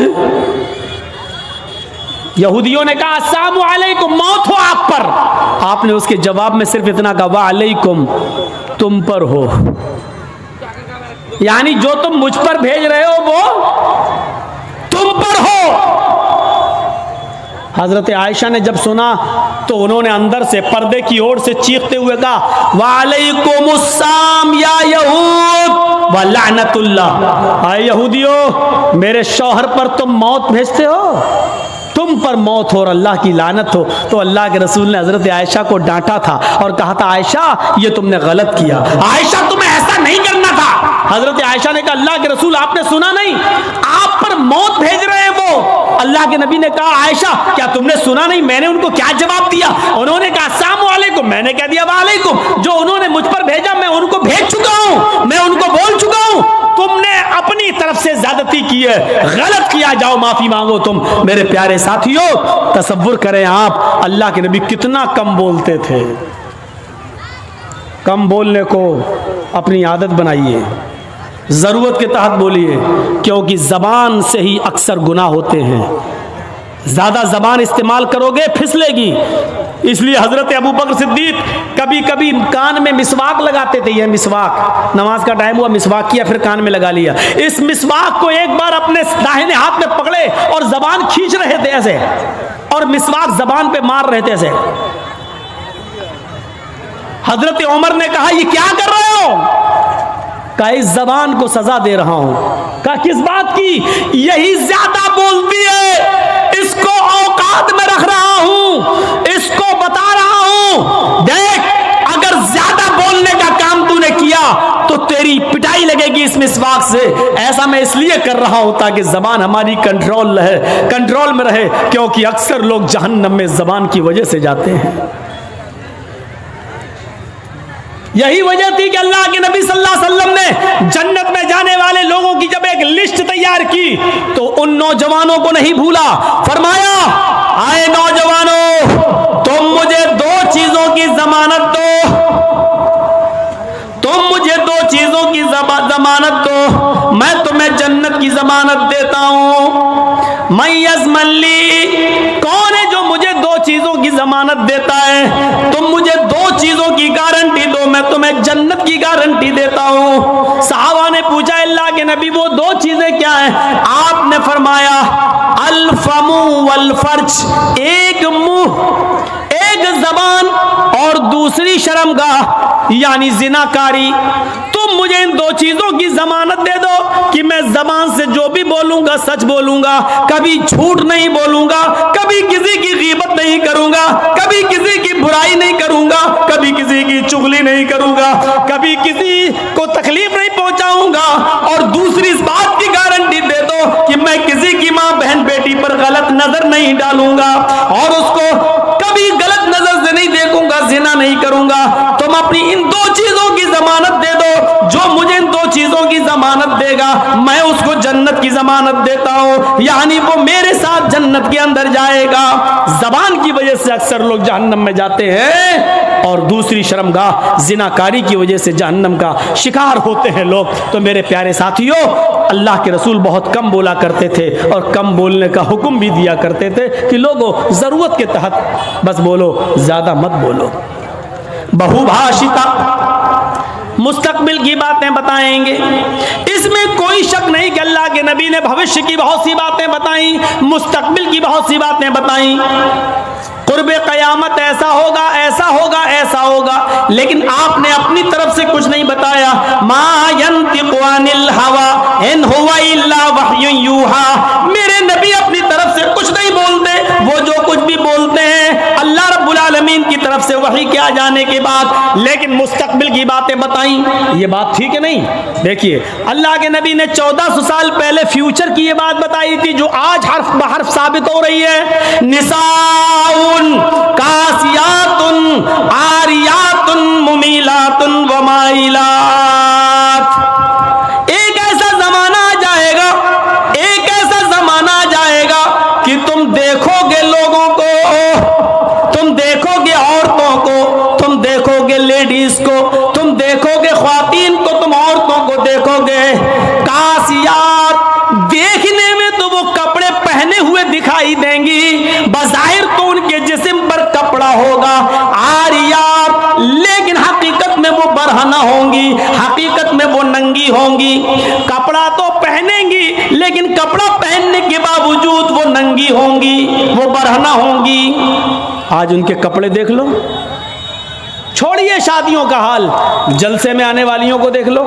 यहूदियों ने कहा अस्सलामु अलैकुम, मौत हो आप पर। आपने उसके जवाब में सिर्फ इतना कहा वा अलैकुम, तुम पर हो, यानी जो तुम मुझ पर भेज रहे हो वो तुम पर हो। हजरत आयशा ने जब सुना तो उन्होंने अंदर से पर्दे की ओर से चीखते हुए कहा वालेकुमुस्सलाम या यहूद व लानतुल्लाह, आए यहूदियों, मेरे शौहर पर तुम मौत भेजते हो, तुम पर मौत हो और अल्लाह की लानत हो। तो अल्लाह के रसूल ने हजरत आयशा को डांटा था और कहा था आयशा ये तुमने गलत किया, आयशा तुम्हें ऐसा नहीं करना था। हजरत आयशा ने कहा अल्लाह के रसूल आपने सुना नहीं, आप पर मौत भेज रहे हैं वो। अल्लाह के नबी ने कहा आयशा क्या तुमने सुना नहीं मैंने उनको क्या जवाब दिया? उन्होंने कहा अस्सलामु अलैकुम, मैंने कह दिया वालेकुम। जो उन्होंने मुझ पर भेजा मैं उनको भेज चुका हूं, मैं उनको बोल चुका हूं। तुमने अपनी तरफ से ज्यादती की है, गलत किया, जाओ माफी मांगो तुम। मेरे प्यारे साथियों, तसव्वुर करें आप अल्लाह के नबी कितना कम बोलते थे। कम बोलने को अपनी आदत बनाइए, जरूरत के तहत बोलिए, क्योंकि जबान से ही अक्सर गुनाह होते हैं। ज्यादा जबान इस्तेमाल करोगे फिसलेगी। इसलिए हजरत अबू बकर सिद्दीक कभी कभी कान में मिसवाक लगाते थे। यह मिसवाक, नमाज का टाइम हुआ, मिसवाक किया, फिर कान में लगा लिया। इस मिसवाक को एक बार अपने दाहिने हाथ में पकड़े और जबान खींच रहे थे ऐसे, और मिसवाक जबान पे मार रहे थे ऐसे। हजरत उमर ने कहा ये क्या कर रहे हो? कहा इस जबान को सजा दे रहा हूं। कहा किस बात की? यही ज्यादा बोलती है, इसको औकात में रख रहा हूं, इसको बता रहा हूं, देख अगर ज्यादा बोलने का काम तूने किया तो तेरी पिटाई लगेगी इस मिसवाक से। ऐसा मैं इसलिए कर रहा हूं ताकि जबान हमारी कंट्रोल में रहे, क्योंकि अक्सर लोग जहन्नम में जबान की वजह से जाते हैं। यही वजह थी कि अल्लाह के नबी सल्लल्लाहु अलैहि वसल्लम ने जन्नत में जाने वाले लोगों की जब एक लिस्ट तैयार की तो उन नौजवानों को नहीं भूला। फरमाया आए नौजवानों, तुम मुझे दो चीजों की जमानत दो, तुम मुझे दो चीजों की जमानत दो, मैं तुम्हें जन्नत की जमानत देता हूं। मय्यज़मली, कौन है जो मुझे दो चीजों की जमानत देता है? तुम मुझे दो चीजों की गारंटी दो, मैं तुम्हें जन्नत की गारंटी देता हूं। सहाबा ने पूछा अल्लाह के नबी वो दो चीजें क्या हैं? आपने फरमाया अल फमु वल फर्ज, एक मुंह, एक जबान और दूसरी शर्मगाह यानी जिनाकारी। तुम मुझे इन दो चीजों की जमानत दे दो कि मैं जबान से जो भी बोलूंगा सच बोलूंगा, कभी झूठ नहीं बोलूंगा, कभी किसी की गीबत नहीं करूंगा, कभी किसी की बुराई नहीं करूंगा, कभी किसी की चुगली नहीं करूंगा, कभी किसी को तकलीफ नहीं पहुंचाऊंगा। और दूसरी इस बात की गारंटी दे दो कि मैं किसी की मां बहन बेटी पर गलत नजर नहीं डालूंगा और उसको कभी गलत नजर से नहीं देखूंगा, जिना नहीं करूंगा। तुम अपनी इन दो चीजों की जमानत दे दो, जो मुझे इन दो चीजों की जमानत देगा मैं उसको जन्नत की जमानत देता हूं, यानी वो मेरे साथ जन्नत के अंदर जाएगा। जबान की वजह से अक्सर लोग जहन्नम में जाते हैं और दूसरी शर्मगाह जिनाकारी की वजह से जहन्नम का शिकार होते हैं लोग। तो मेरे प्यारे साथियों, अल्लाह के रसूल बहुत कम बोला करते थे और कम बोलने का हुक्म भी दिया करते थे कि लोगों जरूरत के तहत बस बोलो, ज्यादा मत बोलो। बहुभाषिता, मुस्तकबिल की बातें बताएंगे, इसमें कोई शक नहीं कि अल्लाह के नबी ने भविष्य की बहुत सी बातें बताई, मुस्तकबिल की बहुत सी बातें बताई। कुर्बे क़यामत ऐसा होगा, ऐसा होगा, ऐसा होगा, लेकिन आपने अपनी तरफ से कुछ नहीं बताया। मा यंतिक़ु अनिल हवा इन हुवा इल्ला वह्युन यूहा, मेरे नबी अपनी तरफ से कुछ नहीं बोलते, वो जो कुछ भी बोलते हैं अल्लाह रब्बुल आलमीन की तरफ से वही के आ जाने के बाद। लेकिन मुस्तकबिल की बातें बताई, ये बात ठीक है नहीं? देखिए अल्लाह के नबी ने 1400 साल पहले फ्यूचर की ये बात बताई थी जो आज हर्फ बहर्फ साबित हो रही है। निसाउन कासियातुन आरियातुन मुमीलातुन व माइलात। एक ऐसा जमाना आ जाएगा, एक ऐसा जमाना आ जाएगा कि तुम देखोगे लोगों को, तुम देखोगे औरतों को, तुम देखोगे लेडीज को, तुम देखोगे ख्वातीन को, तुम औरतों को देखोगे कासियात, देखने में तो वो कपड़े पहने हुए दिखाई देंगी, होगा आरिया, लेकिन हकीकत में वो बरहना होंगी, हकीकत में वो नंगी होंगी। कपड़ा तो पहनेंगी लेकिन कपड़ा पहनने के बावजूद वो नंगी होंगी, वो बरहना होंगी। आज उनके कपड़े देख लो, छोड़िए शादियों का हाल, जलसे में आने वालियों को देख लो,